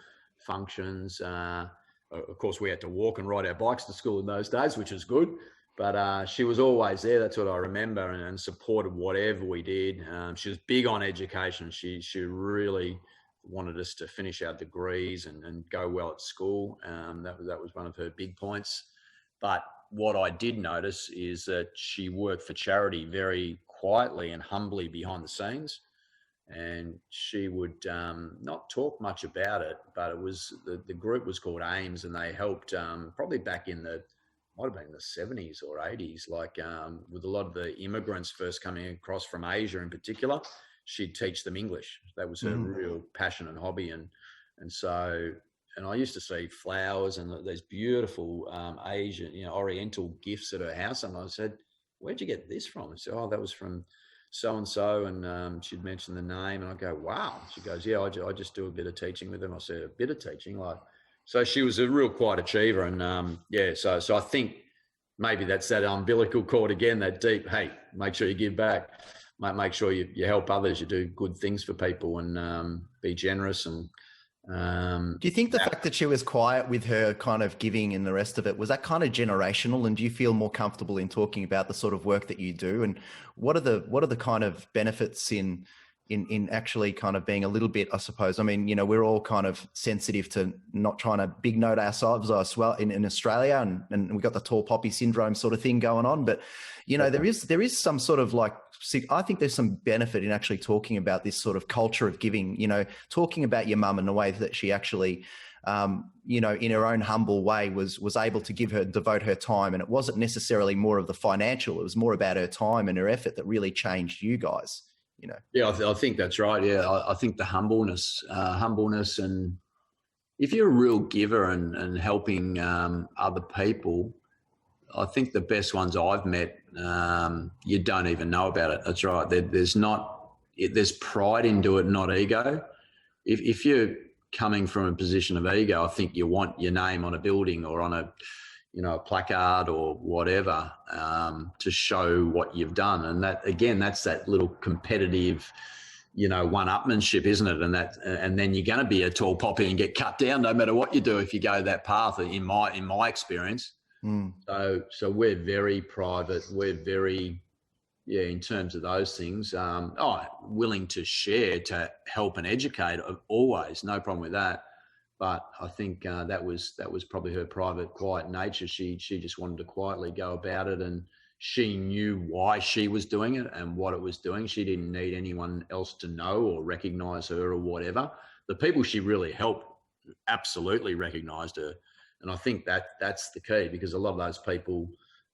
functions. Of course, we had to walk and ride our bikes to school in those days, which was good. But she was always there. That's what I remember, and supported whatever we did. She was big on education. She really wanted us to finish our degrees and go well at school. That was one of her big points. But what I did notice is that she worked for charity very quietly and humbly behind the scenes. And she would not talk much about it, but it was the group was called AIMS, and they helped probably back in might have been the 70s or 80s, like with a lot of the immigrants first coming across from Asia in particular, she'd teach them English. That was her real passion and hobby. And I used to see flowers and these beautiful Asian, Oriental gifts at her house. And I said, "Where'd you get this from?" And she said, "Oh, that was from so-and-so." And she'd mention the name, and I go, "Wow." She goes, "Yeah, I just do a bit of teaching with them." I said, "A bit of teaching?" So she was a real quiet achiever. And so I think maybe that's that umbilical cord again, that deep, hey, make sure you give back, make sure you help others, you do good things for people, and be generous. And do you think the fact that she was quiet with her kind of giving and the rest of it, was that kind of generational? And do you feel more comfortable in talking about the sort of work that you do? And what are the kind of benefits in actually kind of being a little bit, I suppose, I mean, we're all kind of sensitive to not trying to big note ourselves as well in Australia, and we've got the tall poppy syndrome sort of thing going on. But, there is some sort of I think there's some benefit in actually talking about this sort of culture of giving, talking about your mum in the way that she actually, in her own humble way was able to devote her time. And it wasn't necessarily more of the financial, it was more about her time and her effort that really changed you guys. Yeah, I think that's right. Yeah, I think the humbleness, and if you're a real giver and helping other people, I think the best ones I've met, you don't even know about it. That's right. There's pride into it, not ego. If you're coming from a position of ego, I think you want your name on a building or on a placard or whatever, to show what you've done. And that, again, that's that little competitive, one-upmanship, isn't it? And then you're going to be a tall poppy and get cut down no matter what you do if you go that path, in my experience. So we're very private. We're very, in terms of those things, willing to share, to help and educate, always, no problem with that. But I think that was probably her private, quiet nature. She just wanted to quietly go about it, and she knew why she was doing it and what it was doing. She didn't need anyone else to know or recognise her or whatever. The people she really helped absolutely recognised her, and I think that's the key, because a lot of those people,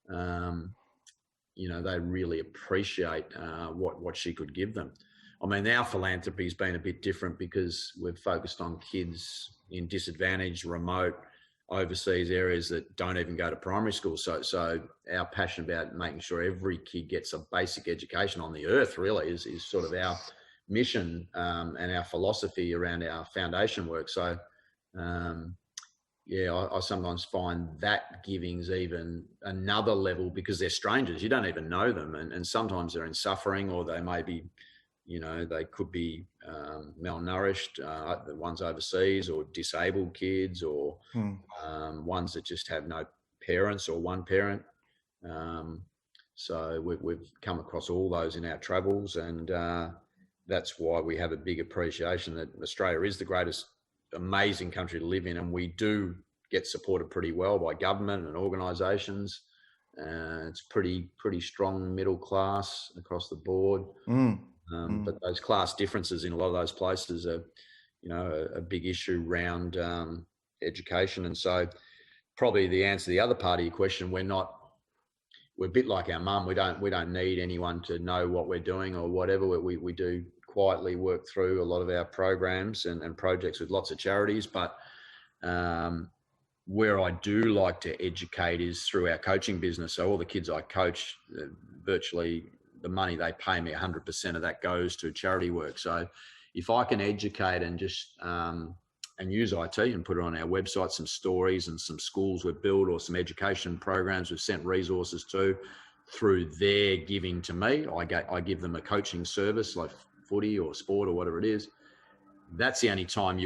they really appreciate what she could give them. I mean, our philanthropy has been a bit different because we've focused on kids in disadvantaged, remote, overseas areas that don't even go to primary school. So our passion about making sure every kid gets a basic education on the earth really is sort of our mission, and our philosophy around our foundation work. So, I sometimes find that giving's even another level, because they're strangers. You don't even know them. And sometimes they're in suffering, or they may be, they could be malnourished, the ones overseas, or disabled kids, or ones that just have no parents or one parent. So we've come across all those in our travels, and that's why we have a big appreciation that Australia is the greatest, amazing country to live in, and we do get supported pretty well by government and organisations. It's pretty strong middle class across the board. But those class differences in a lot of those places are, a big issue around education. And so probably the answer to the other part of your question, we're a bit like our mum. We don't need anyone to know what we're doing or whatever. We do quietly work through a lot of our programs and projects with lots of charities. But where I do like to educate is through our coaching business. So all the kids I coach, virtually the money they pay me, 100% of that goes to charity work. So if I can educate and just and use IT and put it on our website, some stories and some schools we've built, or some education programs we've sent resources to, through their giving to me, I give them a coaching service like footy or sport or whatever it is. That's the only time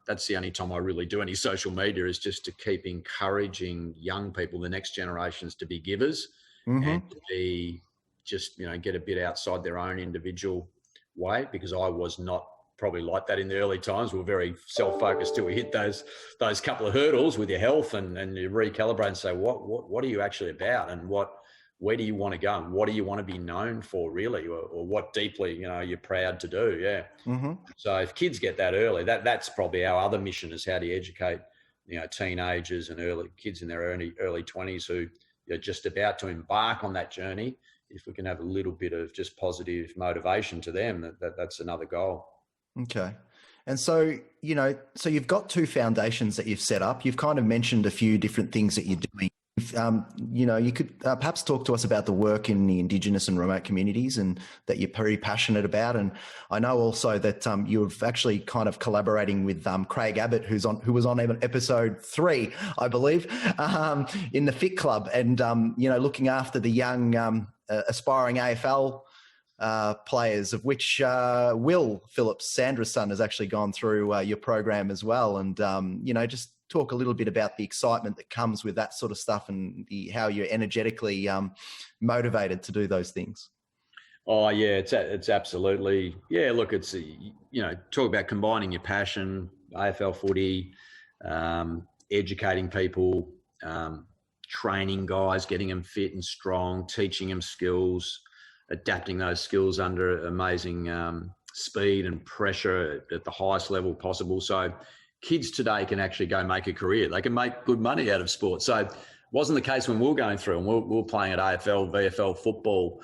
that's the only time I really do any social media, is just to keep encouraging young people, the next generations, to be givers and to be just, get a bit outside their own individual way, because I was not probably like that in the early times. We're very self-focused till we hit those couple of hurdles with your health, and you recalibrate and say, what are you actually about, and where do you want to go, and what do you want to be known for, really, or what deeply, you're proud to do. Yeah. Mm-hmm. So if kids get that early, that's probably our other mission, is how do you educate, teenagers and kids in their early 20s who are just about to embark on that journey. If we can have a little bit of just positive motivation to them, that's another goal. Okay. And so, so you've got 2 foundations that you've set up. You've kind of mentioned a few different things that you're doing. You could perhaps talk to us about the work in the Indigenous and remote communities, and that you're very passionate about. And I know also that you're actually kind of collaborating with Craig Abbott, who was on episode 3, I believe, in the Fit Club, and looking after the young aspiring AFL players, of which Will Phillips, Sandra's son, has actually gone through your program as well. And just talk a little bit about the excitement that comes with that sort of stuff, and how you're energetically motivated to do those things. Oh yeah, it's absolutely, yeah. Look, it's talk about combining your passion, AFL footy, educating people, training guys, getting them fit and strong, teaching them skills, adapting those skills under amazing speed and pressure at the highest level possible. So kids today can actually go make a career. They can make good money out of sport. So it wasn't the case when we were going through, and we were playing at AFL, VFL football.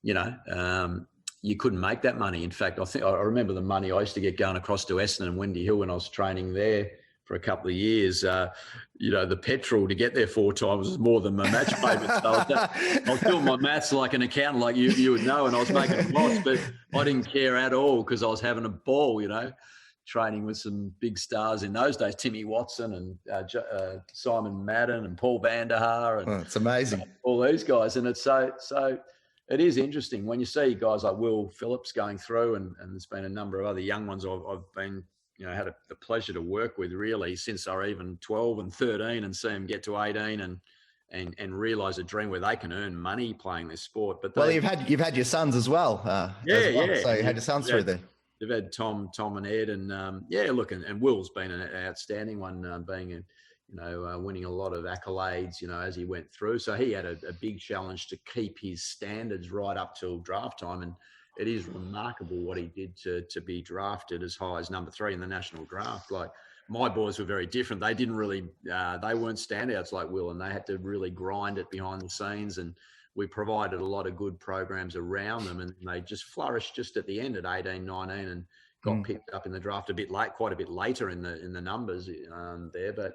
You couldn't make that money. In fact, I remember the money I used to get going across to Essendon and Windy Hill when I was training there for a couple of years. The petrol to get there 4 times was more than my match payment. So I was doing my maths like an accountant, like you would know, and I was making a loss, but I didn't care at all because I was having a ball, training with some big stars in those days, Timmy Watson and Simon Madden and Paul Vanderhaar. And it's amazing. All these guys. And it's so it is interesting when you see guys like Will Phillips going through, and there's been a number of other young ones I've been, had the pleasure to work with really since they're even 12 and 13, and see them get to 18 and realise a dream where they can earn money playing this sport. But you've had your sons as well. Yeah. So you had your sons through there. They've had Tom and Ed, and and Will's been an outstanding one, being winning a lot of accolades, as he went through. So he had a big challenge to keep his standards right up till draft time, and it is remarkable what he did to be drafted as high as number 3 in the national draft. Like, my boys were very different. They didn't really, they weren't standouts like Will, and they had to really grind it behind the scenes, and we provided a lot of good programs around them, and they just flourished just at the end at 18, 19, and got picked up in the draft quite a bit later in the numbers there. But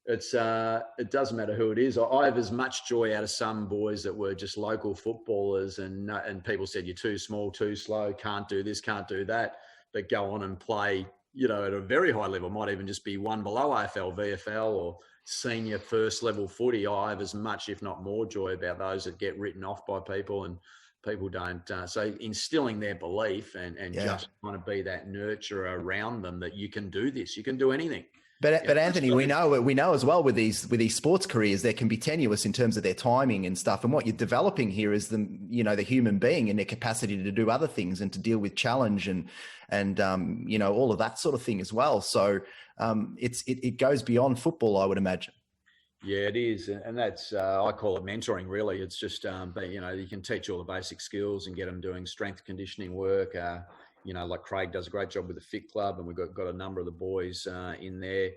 it doesn't matter who it is. I have as much joy out of some boys that were just local footballers, and people said, you're too small, too slow, can't do this, can't do that, but go on and play, at a very high level. Might even just be one below AFL, VFL, or senior first level footy. I have as much, if not more, joy about those that get written off by people, and people don't. So instilling their belief and just trying to be that nurturer around them, that you can do this, you can do anything. But Anthony, we know as well with these sports careers, they can be tenuous in terms of their timing and stuff. And what you're developing here is the human being and their capacity to do other things and to deal with challenge and all of that sort of thing as well. So it goes beyond football, I would imagine. Yeah, it is, and that's I call it mentoring. Really, it's just you can teach all the basic skills and get them doing strength conditioning work. Like Craig does a great job with the Fit Club, and we've got a number of the boys in there.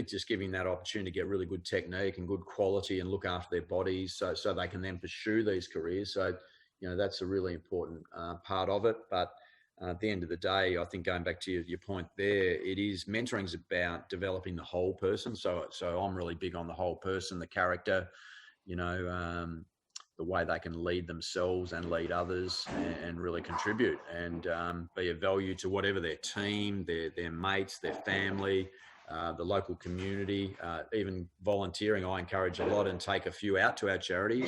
Just giving that opportunity to get really good technique and good quality and look after their bodies, so they can then pursue these careers. So, that's a really important part of it. But at the end of the day, I think going back to your point there, mentoring is about developing the whole person. So I'm really big on the whole person, the character, the way they can lead themselves and lead others and really contribute and be of value to whatever their team, their mates, their family, the local community, even volunteering. I encourage a lot and take a few out to our charities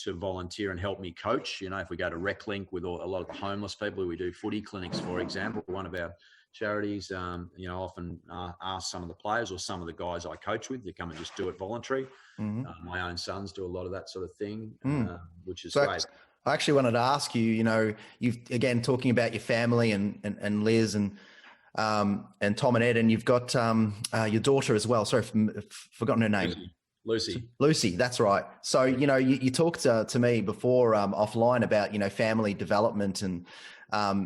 to volunteer and help me coach. If we go to RecLink with a lot of the homeless people, we do footy clinics, for example, one of our charities, often ask some of the players or some of the guys I coach with to come and just do it voluntary. Mm-hmm. My own sons do a lot of that sort of thing, which is great. I actually wanted to ask you, you've again talking about your family and Liz and Tom and Ed, and you've got your daughter as well. Sorry, I've forgotten her name. Lucy, that's right. So, you talked to me before offline about, family development and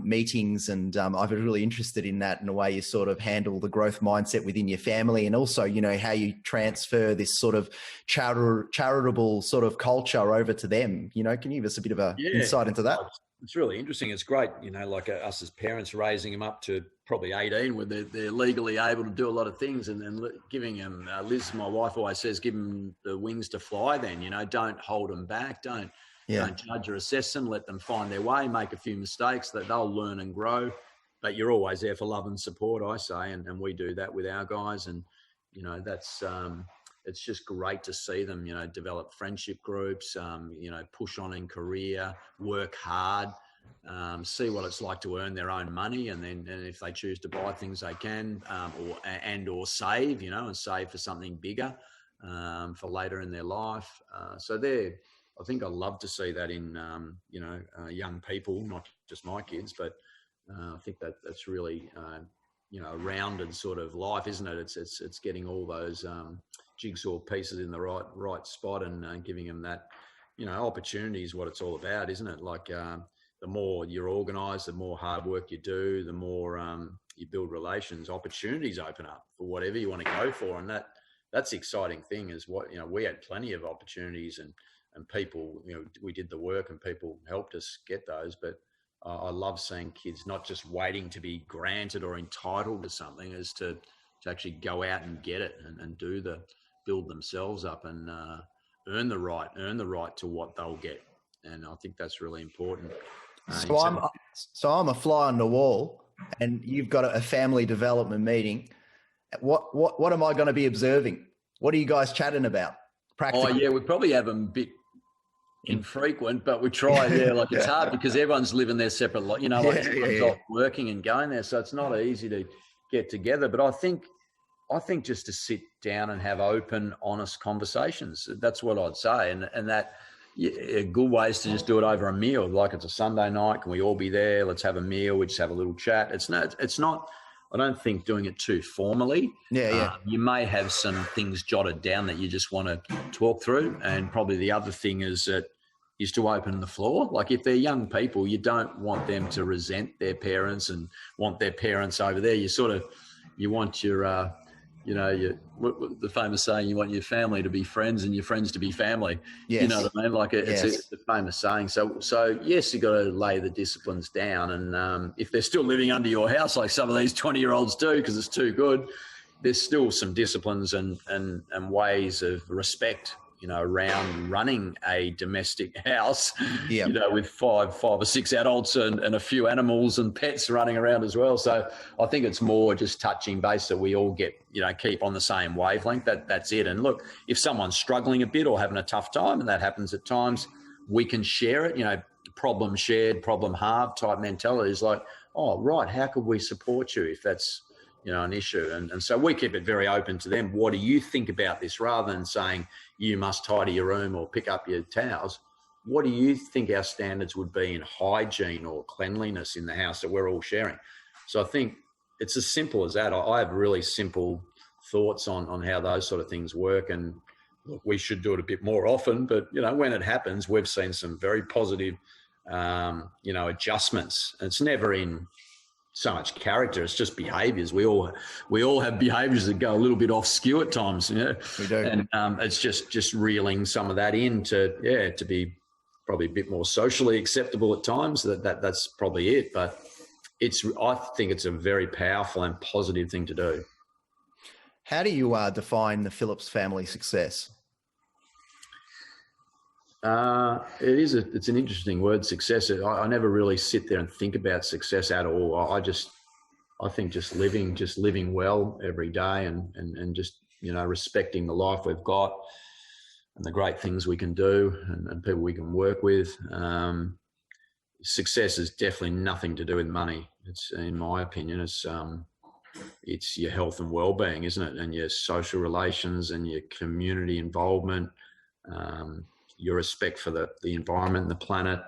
meetings, and I was really interested in that and the way you sort of handle the growth mindset within your family, and also, how you transfer this sort of charitable sort of culture over to them. Can you give us a bit of a insight into that? It's really interesting. It's great, like us as parents raising them up to probably 18 where they're legally able to do a lot of things, and then giving them, Liz, my wife, always says, give them the wings to fly then, don't hold them back. Don't judge or assess them. Let them find their way, make a few mistakes that they'll learn and grow. But you're always there for love and support, I say, and we do that with our guys. And, that's it's just great to see them, develop friendship groups, push on in career, work hard, see what it's like to earn their own money. And if they choose to buy things they can, or save, and save for something bigger for later in their life. So I think I love to see that in, young people, not just my kids, but I think that's really, a rounded sort of life, isn't it? It's getting all those jigsaw pieces in the right spot, and giving them that, opportunity is what it's all about, isn't it? Like the more you're organised, the more hard work you do, the more you build relations, opportunities open up for whatever you want to go for, and that's the exciting thing is what, we had plenty of opportunities and people, we did the work and people helped us get those, but I love seeing kids not just waiting to be granted or entitled to something, is to actually go out and get it and build themselves up and earn the right to what they'll get. And I think that's really important. So I'm a fly on the wall, and you've got a family development meeting. What am I going to be observing? What are you guys chatting about? Practically? Oh yeah, we probably have them a bit infrequent, but we try. It's hard because everyone's living their separate life. Working and going there, so it's not easy to get together. But I think just to sit down and have open, honest conversations. That's what I'd say, and that a good way is to just do it over a meal. Like it's a Sunday night, can we all be there? Let's have a meal. We just have a little chat. It's not. I don't think doing it too formally. You may have some things jotted down that you just want to talk through, and probably the other thing is to open the floor. Like if they're young people, you don't want them to resent their parents and want their parents over there. You want your the famous saying, you want your family to be friends and your friends to be family. Yes. You know what I mean? Like it's a famous saying. So yes, you got to lay the disciplines down. And if they're still living under your house, like some of these 20-year-olds do, because it's too good, there's still some disciplines and ways of respect, around running a domestic house, with five or six adults and a few animals and pets running around as well. So I think it's more just touching base that we all get, keep on the same wavelength. That's it. And look, if someone's struggling a bit or having a tough time, and that happens at times, we can share it, problem shared, problem halved type mentality is like, oh, right, how could we support you if that's, an issue? And so we keep it very open to them. What do you think about this? Rather than saying you must tidy your room or pick up your towels, what do you think our standards would be in hygiene or cleanliness in the house that we're all sharing? So I think it's as simple as that. I have really simple thoughts on how those sort of things work. And look, we should do it a bit more often, but when it happens, we've seen some very positive adjustments. It's never in so much character, it's just behaviors. We all have behaviors that go a little bit off skew at times. We do. And it's just reeling some of that in to be probably a bit more socially acceptable at times. That's probably it. But I think it's a very powerful and positive thing to do. How do you define the Phillips family success? It's an interesting word, success. I never really sit there and think about success at all. I think just living well every day and just, respecting the life we've got and the great things we can do and people we can work with. Success is definitely nothing to do with money. It's, in my opinion, it's your health and well-being, isn't it? And your social relations and your community involvement, your respect for the environment and the planet,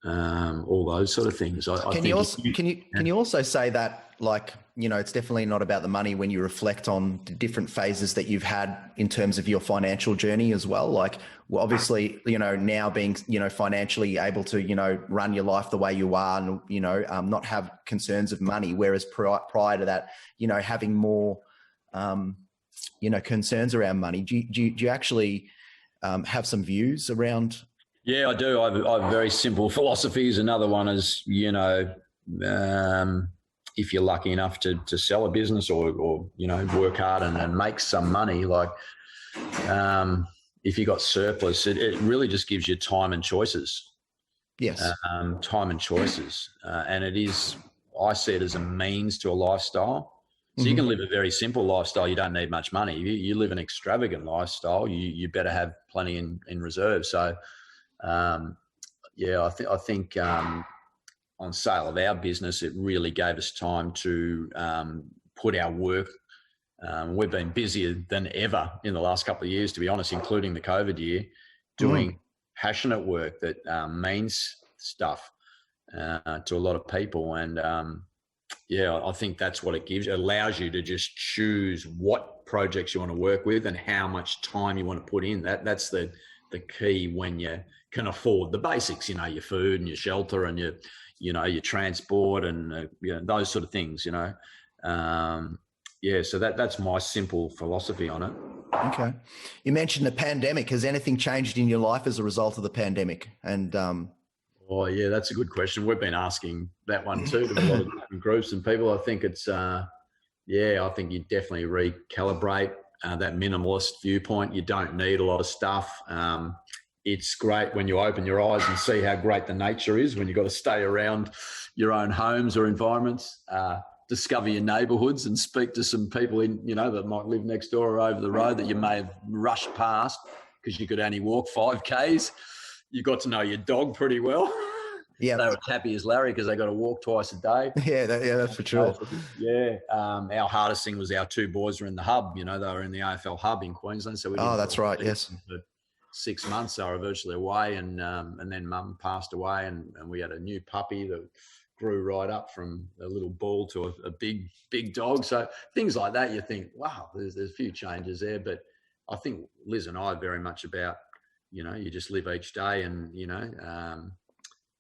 all those sort of things. Can you also say that, like, you know, it's definitely not about the money when you reflect on the different phases that you've had in terms of your financial journey as well? Like, well, obviously, you know, now being, you know, financially able to, you know, run your life the way you are and, you know, not have concerns of money, whereas prior to that, you know, having more, you know, concerns around money. Do you actually have some views around? Yeah, I do. I have very simple philosophies. Another one is, you know, if you're lucky enough to sell a business or you know, work hard and make some money, like if you got surplus, it really just gives you time and choices. Yes. Time and choices. And it is, I see it as a means to a lifestyle. So you can live a very simple lifestyle. You don't need much money. You live an extravagant lifestyle. You better have plenty in reserve. So, yeah, I think on sale of our business, it really gave us time to put our work. We've been busier than ever in the last couple of years, to be honest, including the COVID year, doing passionate work that means stuff to a lot of people. And yeah, I think that's what it gives. It allows you to just choose what projects you want to work with and how much time you want to put in. That's the key when you can afford the basics, you know, your food and your shelter and your transport and you know, those sort of things, you know. Yeah, so that's my simple philosophy on it. Okay. You mentioned the pandemic. Has anything changed in your life as a result of the pandemic? And oh yeah, that's a good question. We've been asking that one too to a lot of different groups and people. I think it's yeah, I think you definitely recalibrate that minimalist viewpoint. You don't need a lot of stuff. It's great when you open your eyes and see how great the nature is when you've got to stay around your own homes or environments, discover your neighbourhoods and speak to some people in, you know, that might live next door or over the road that you may have rushed past because you could only walk 5Ks. You got to know your dog pretty well. Yeah, they were happy as Larry because they got to walk twice a day. Yeah, that's for sure. Yeah, our hardest thing was our two boys were in the hub. You know, they were in the AFL hub in Queensland. So we didn't that's right. Yes. For 6 months they were virtually away, and then Mum passed away, and we had a new puppy that grew right up from a little ball to a big dog. So things like that, you think, wow, there's a few changes there. But I think Liz and I are very much about, you know, you just live each day, and you know,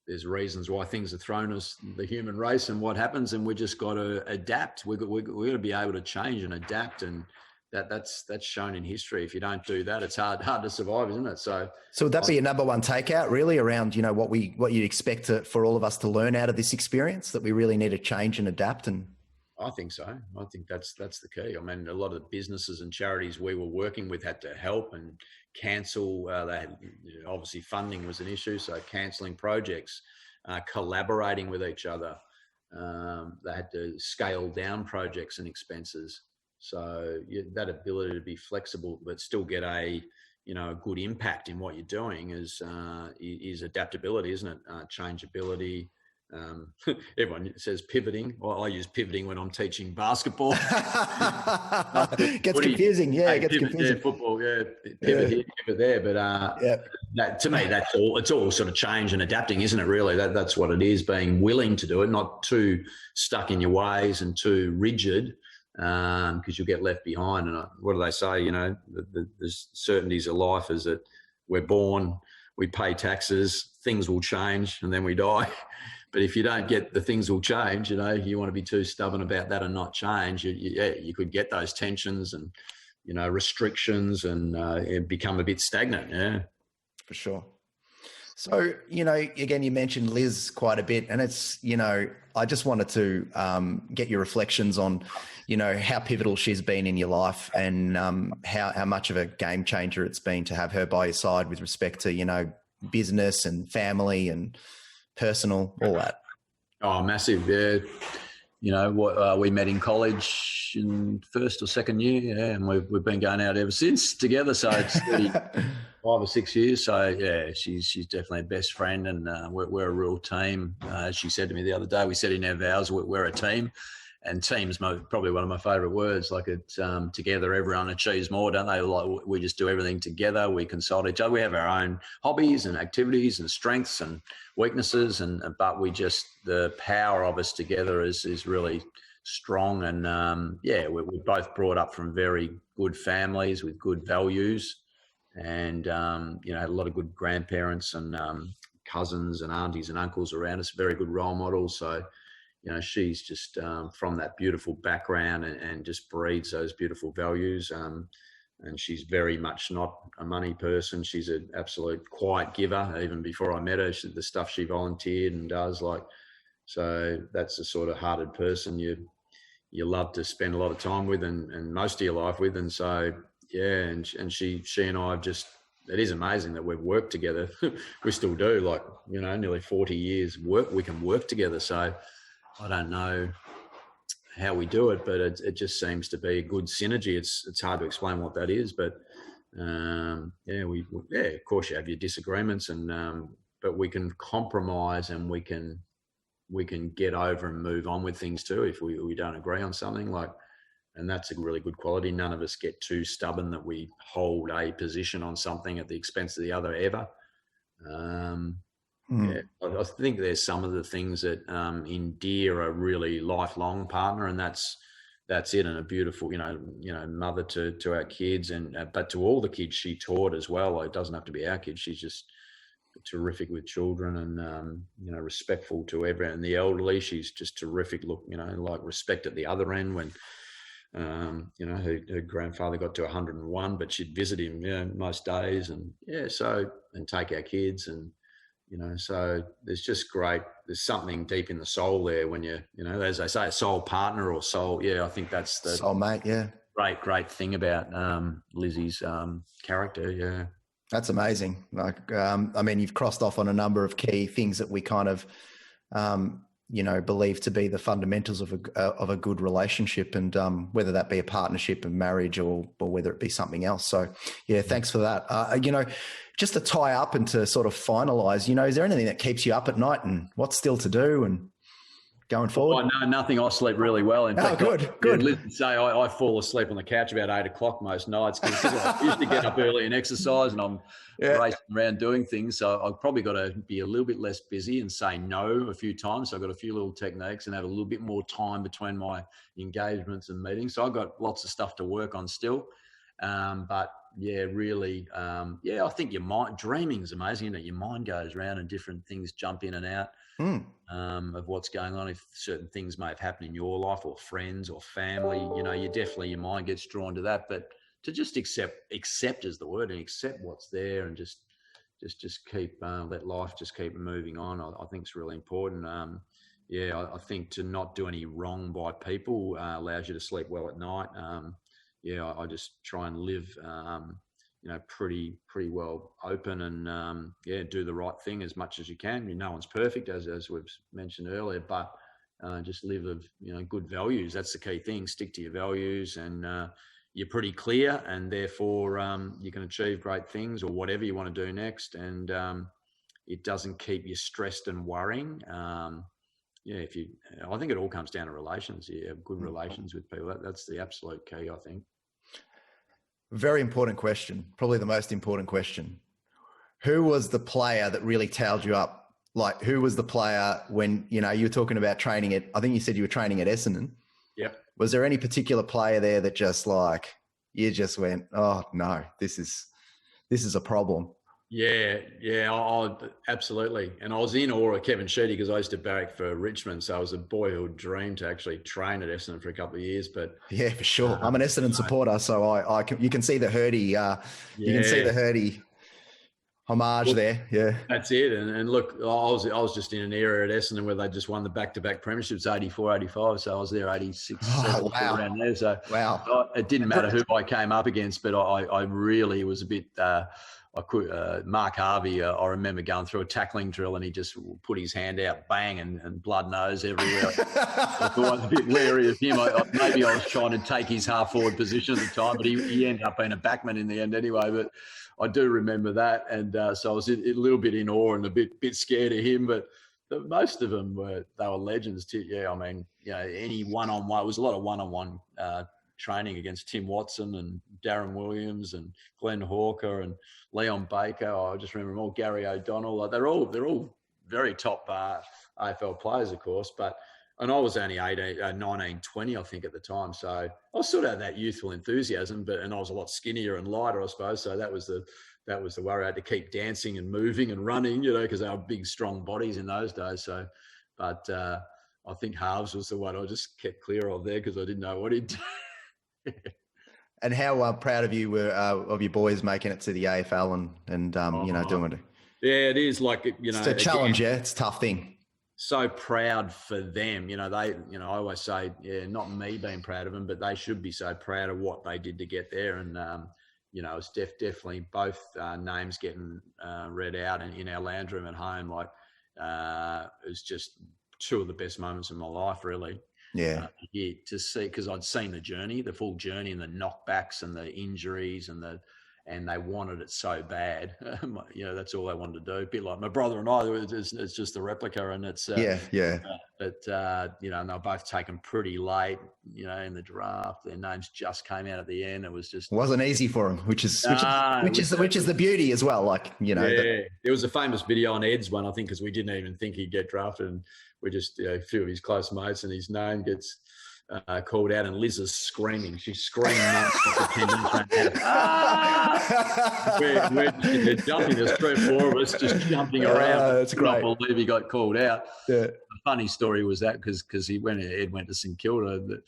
there's reasons why things are thrown as the human race and what happens, and we just got to adapt. We've got to be able to change and adapt, and that's shown in history. If you don't do that, it's hard to survive, isn't it? So would that be your number one takeout, really, around, you know, what you expect for all of us to learn out of this experience, that we really need to change and adapt? And I think so. I think that's the key. I mean, a lot of the businesses and charities we were working with had to help and cancel. They had, obviously funding was an issue, so cancelling projects, collaborating with each other. They had to scale down projects and expenses. So that ability to be flexible but still get a good impact in what you're doing is adaptability, isn't it? Changeability. Everyone says pivoting. Well, I use pivoting when I'm teaching basketball. Gets confusing. Yeah, it gets confusing. Yeah, football. Yeah, pivot here, pivot there. But that, to me, that's all. It's all sort of change and adapting, isn't it? Really, that's what it is. Being willing to do it, not too stuck in your ways and too rigid, because you'll get left behind. And what do they say? You know, the certainties of life is that we're born, we pay taxes, things will change, and then we die. But if you don't get the things will change, you know, you want to be too stubborn about that and not change, you could get those tensions and, you know, restrictions and become a bit stagnant. Yeah, for sure. So, you know, again, you mentioned Liz quite a bit, and it's, you know, I just wanted to get your reflections on, you know, how pivotal she's been in your life, and how much of a game changer it's been to have her by your side with respect to, you know, business and family and personal, all that. Oh, massive. Yeah. You know, we met in college in first or second year, yeah, and we've been going out ever since together. So it's 5 or 6 years. So yeah, she's definitely a best friend, and we're a real team. As she said to me the other day, we said in our vows we're a team, and teams, probably one of my favourite words. Like it's together, everyone achieves more, don't they? Like we just do everything together. We consult each other. We have our own hobbies and activities and strengths and weaknesses, but the power of us together is really strong. And we're both brought up from very good families with good values, and had a lot of good grandparents and cousins and aunties and uncles around us. Very good role models. So. She's just from that beautiful background and just breeds those beautiful values. And she's very much not a money person. She's an absolute quiet giver. Even before I met her, the stuff she volunteered and does, so that's the sort of hearted person you love to spend a lot of time with and most of your life with. And so, and she and I have just, it is amazing that we've worked together. We still do, nearly 40 years we can work together. So, I don't know how we do it, but it just seems to be a good synergy. It's hard to explain what that is, but of course you have your disagreements, and but we can compromise and we can get over and move on with things too if we don't agree on something. And that's a really good quality. None of us get too stubborn that we hold a position on something at the expense of the other ever. Yeah, I think there's some of the things that endear a really lifelong partner, and that's it. And a beautiful, mother to our kids, and but to all the kids she taught as well. It doesn't have to be our kids. She's just terrific with children, and respectful to everyone. And the elderly, she's just terrific. Respect at the other end when. Her grandfather got to 101, but she'd visit him, most days, and take our kids, and so there's just great. There's something deep in the soul there when as they say, a soul partner or soul. Yeah, I think that's the soulmate. Yeah, great thing about Lizzie's character. Yeah, that's amazing. You've crossed off on a number of key things that we kind of. Believe to be the fundamentals of a good relationship, and whether that be a partnership and marriage or whether it be something else. So yeah, thanks for that. Just to tie up and to sort of finalize, is there anything that keeps you up at night, and what's still to do and going forward? Oh, no, nothing. I sleep really well. In fact, good. Listen, say I fall asleep on the couch about 8 o'clock most nights because I used to get up early and exercise, and I'm racing around doing things. So I've probably got to be a little bit less busy and say no a few times. So I've got a few little techniques and have a little bit more time between my engagements and meetings. So I've got lots of stuff to work on still. But yeah, really, I think your mind, dreaming is amazing, isn't it? Your mind goes around and different things jump in and out of what's going on. If certain things may have happened in your life or friends or family, your mind gets drawn to that. But to just accept is the word, and accept what's there, and just keep, let life just keep moving on. I think it's really important. I think to not do any wrong by people allows you to sleep well at night. I just try and live, pretty well open, and do the right thing as much as you can. No one's perfect, as we've mentioned earlier, but just live of good values. That's the key thing. Stick to your values, and you're pretty clear, and therefore you can achieve great things or whatever you want to do next, and it doesn't keep you stressed and worrying. I think it all comes down to relations. You have good relations with people. That's the absolute key, I think. Very important question. Probably the most important question. Who was the player that really tailed you up? Like, who was the player when, you were talking about training at, I think you said you were training at Essendon. Yep. Was there any particular player there that just you just went, oh no, this is a problem? Yeah, absolutely. And I was in awe of Kevin Sheedy because I used to barrack for Richmond, so it was a boyhood dream to actually train at Essendon for a couple of years. But yeah, for sure, I'm an Essendon supporter, so you can see the Hurdy, you can see the Hurdy homage there. Yeah, that's it. And look, I was just in an era at Essendon where they just won the back-to-back premierships, 84, 85. So I was there 86, around there. So wow, it didn't matter who I came up against, but I really was a bit. Mark Harvey, I remember going through a tackling drill and he just put his hand out, bang, and blood nose everywhere. I thought I was a bit wary of him. Maybe I was trying to take his half-forward position at the time, but he ended up being a backman in the end anyway. But I do remember that, and so I was a little bit in awe and a bit scared of him. But most of them they were legends too. Yeah, I mean, any one-on-one. It was a lot of one-on-one training against Tim Watson and Darren Williams and Glenn Hawker and Leon Baker. I just remember them all. Gary O'Donnell. Like, they're all very top AFL players, of course. And I was only 19, 20, I think, at the time. So I still had that youthful enthusiasm, and I was a lot skinnier and lighter, I suppose. So that was the worry. I had to keep dancing and moving and running, because they were big, strong bodies in those days. So, but I think halves was the one I just kept clear of there because I didn't know what he'd do. And how proud of you were of your boys making it to the AFL and doing it? Yeah, it is like, it's a challenge. Yeah, it's a tough thing. So proud for them. I always say, not me being proud of them, but they should be so proud of what they did to get there. And, it's definitely both names getting read out in our lounge room at home. Like, it was just two of the best moments of my life, really. Yeah. To see, because I'd seen the full journey and the knockbacks and the injuries and they wanted it so bad. That's all they wanted to do. A bit like my brother and I, it's just the replica, and it's yeah. And they're both taken pretty late, in the draft. Their names just came out at the end. It wasn't easy for them, which is the beauty as well. Like, there was a famous video on Ed's one, I think, because we didn't even think he'd get drafted, and we just a few of his close mates, and his name gets called out, and Liz is screaming. She's screaming we're jumping. There's 3 or 4 of us just jumping around. That's great. I can't believe he got called out. Yeah. The funny story was that because Ed went to St Kilda,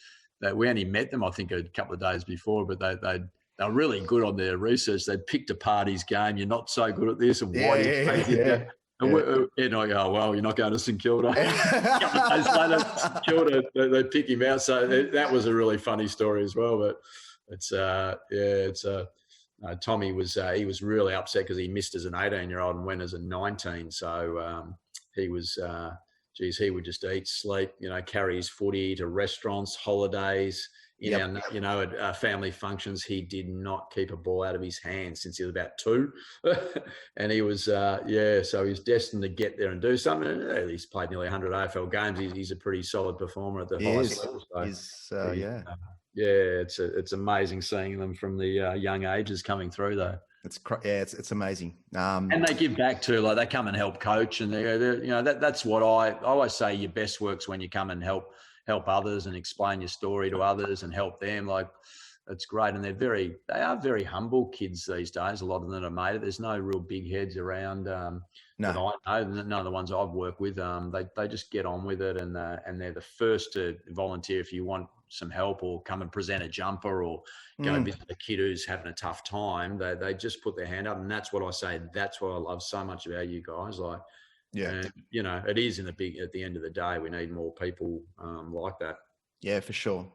that we only met them, I think, a couple of days before, but they were really good on their research. They picked apart his game. You're not so good at this, and why do you take it? And Ed and I go, well, you're not going to St Kilda. A couple of days later, St Kilda, they pick him out. So that was a really funny story as well. But Tommy was he was really upset because he missed as an 18-year-old and went as a 19. So he was, he would just eat, sleep, carry his footy to restaurants, holidays. At family functions, he did not keep a ball out of his hands since he was about 2. And he was, so he was destined to get there and do something. And he's played nearly 100 AFL games. He's a pretty solid performer at the highest level. So, it's amazing seeing them from the young ages coming through, though. It's amazing. And they give back too. Like, they come and help coach, and that's what I always say. Your best work's when you come and help others and explain your story to others and help them. Like, it's great. And they are very humble kids these days. A lot of them have made it. There's no real big heads around. That I know. None of the ones I've worked with, they just get on with it, and they're the first to volunteer if you want some help, or come and present a jumper, or go visit a kid who's having a tough time. They just put their hand up, and that's what I say. That's what I love so much about you guys. Like, yeah, and, it is at the end of the day, we need more people like that. Yeah, for sure.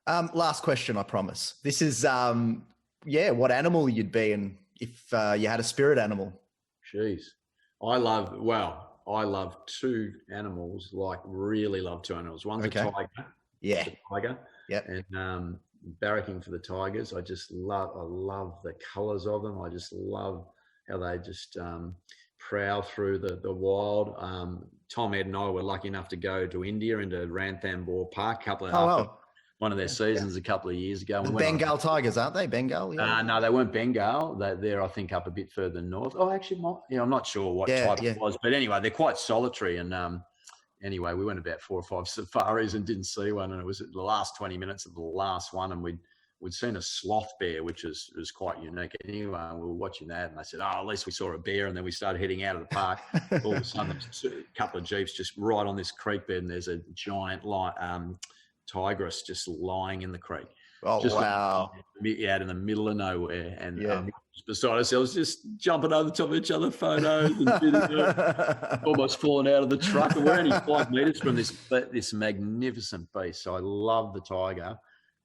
Last question, I promise. This is, what animal you'd be, and if you had a spirit animal. Jeez, I love 2 animals. Like, really love 2 animals. One's a tiger. Yeah, tiger. Yeah, and barracking for the tigers. I love the colours of them. I just love how they just prowl through the wild. Tom, Ed and I were lucky enough to go to India, into Ranthambore Park one of their seasons a couple of years ago. Bengal tigers, aren't they? Bengal? Yeah. No, they weren't Bengal. They're, I think, up a bit further north. Oh, actually, I'm not sure what type it was. But anyway, they're quite solitary. And anyway, we went about 4 or 5 safaris and didn't see one. And it was the last 20 minutes of the last one. And we'd seen a sloth bear, which was quite unique. Anyway, we were watching that, and I said, at least we saw a bear. And then we started heading out of the park. All of a sudden, there's a couple of jeeps just right on this creek bed, and there's a giant tigress just lying in the creek. Oh, just wow. Out in the middle of nowhere. And beside ourselves, just jumping over the top of each other, photos, and almost falling out of the truck. And we're only 5 meters from this magnificent beast. So I love the tiger.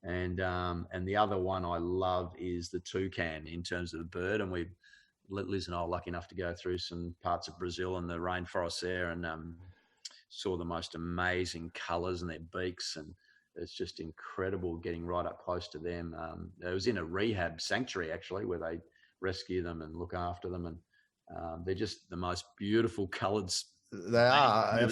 And the other one I love is the toucan in terms of the bird. And Liz and I were lucky enough to go through some parts of Brazil and the rainforest there, and saw the most amazing colours in their beaks, and it's just incredible getting right up close to them. It was in a rehab sanctuary, actually, where they rescue them and look after them, and they're just the most beautiful coloured They are.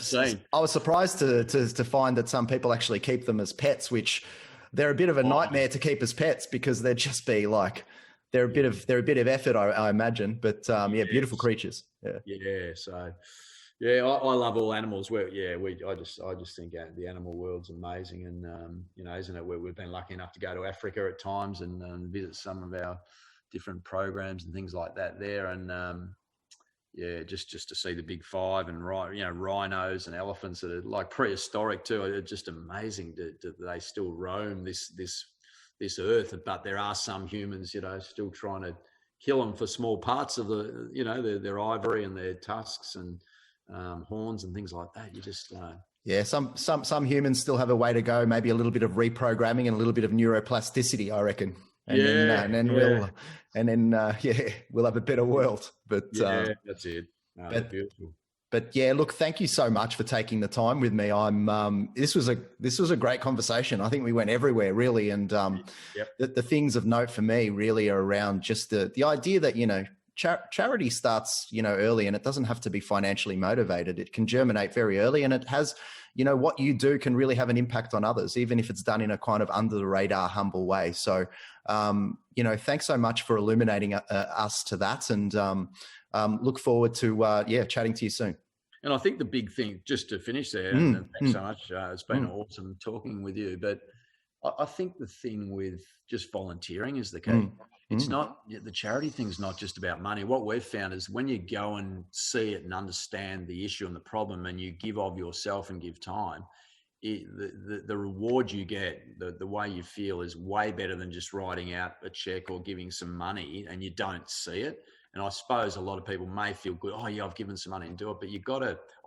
I was surprised to find that some people actually keep them as pets, which they're a bit of a nightmare to keep as pets because they'd just be like, they're a bit of effort, I imagine. But beautiful creatures. Yeah. So, yeah, I love all animals. I just think the animal world's amazing, and isn't it? We've been lucky enough to go to Africa at times and visit some of our different programs and things like that there, and just to see the big five and rhinos and elephants that are like prehistoric too. It's just amazing that they still roam this earth, but there are some humans, still trying to kill them for small parts of their ivory and their tusks and horns and things like that. You just some humans still have a way to go. Maybe a little bit of reprogramming and a little bit of neuroplasticity, I reckon. And we'll have a better world. But that's it. No, that's beautiful. But yeah, look, thank you so much for taking the time with me. This was a great conversation. I think we went everywhere really, and the things of note for me really are around just the idea that charity starts early, and it doesn't have to be financially motivated. It can germinate very early, and it has what you do can really have an impact on others, even if it's done in a kind of under the radar, humble way. So thanks so much for illuminating us to that, and look forward to chatting to you soon. And I think the big thing, just to finish there, and thanks so much. It's been awesome talking with you. But I think the thing with just volunteering is the key. It's not, the charity thing's not just about money. What we've found is when you go and see it and understand the issue and the problem, and you give of yourself and give time, the reward you get, the way you feel is way better than just writing out a check or giving some money and you don't see it. And I suppose a lot of people may feel good. Oh yeah, I've given some money and do it. But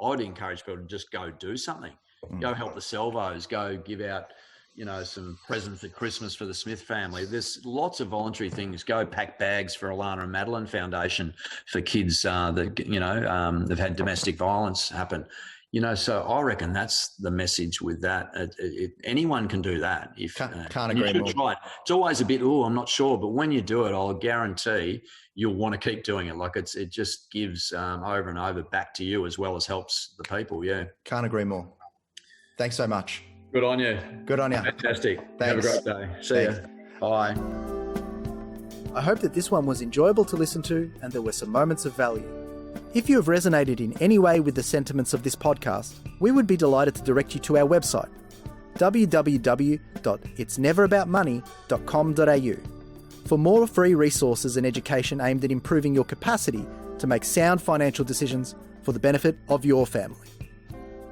I'd encourage people to just go do something. Go help the Salvos, go give out, some presents at Christmas for the Smith family. There's lots of voluntary things. Go pack bags for Alana and Madeline Foundation for kids that, they've had domestic violence happen. So I reckon that's the message with that. Anyone can do that. Can't agree more. Try it. It's always a bit, I'm not sure. But when you do it, I'll guarantee you'll want to keep doing it. Like it just gives over and over back to you as well as helps the people. Yeah. Can't agree more. Thanks so much. Good on you. Fantastic. Thanks. Have a great day. See you. Bye. I hope that this one was enjoyable to listen to and there were some moments of value. If you have resonated in any way with the sentiments of this podcast, we would be delighted to direct you to our website, www.itsneveraboutmoney.com.au, for more free resources and education aimed at improving your capacity to make sound financial decisions for the benefit of your family.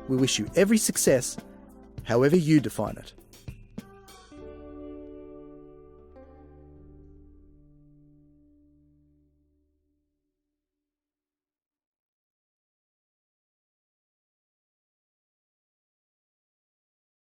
We wish you every success, however you define it.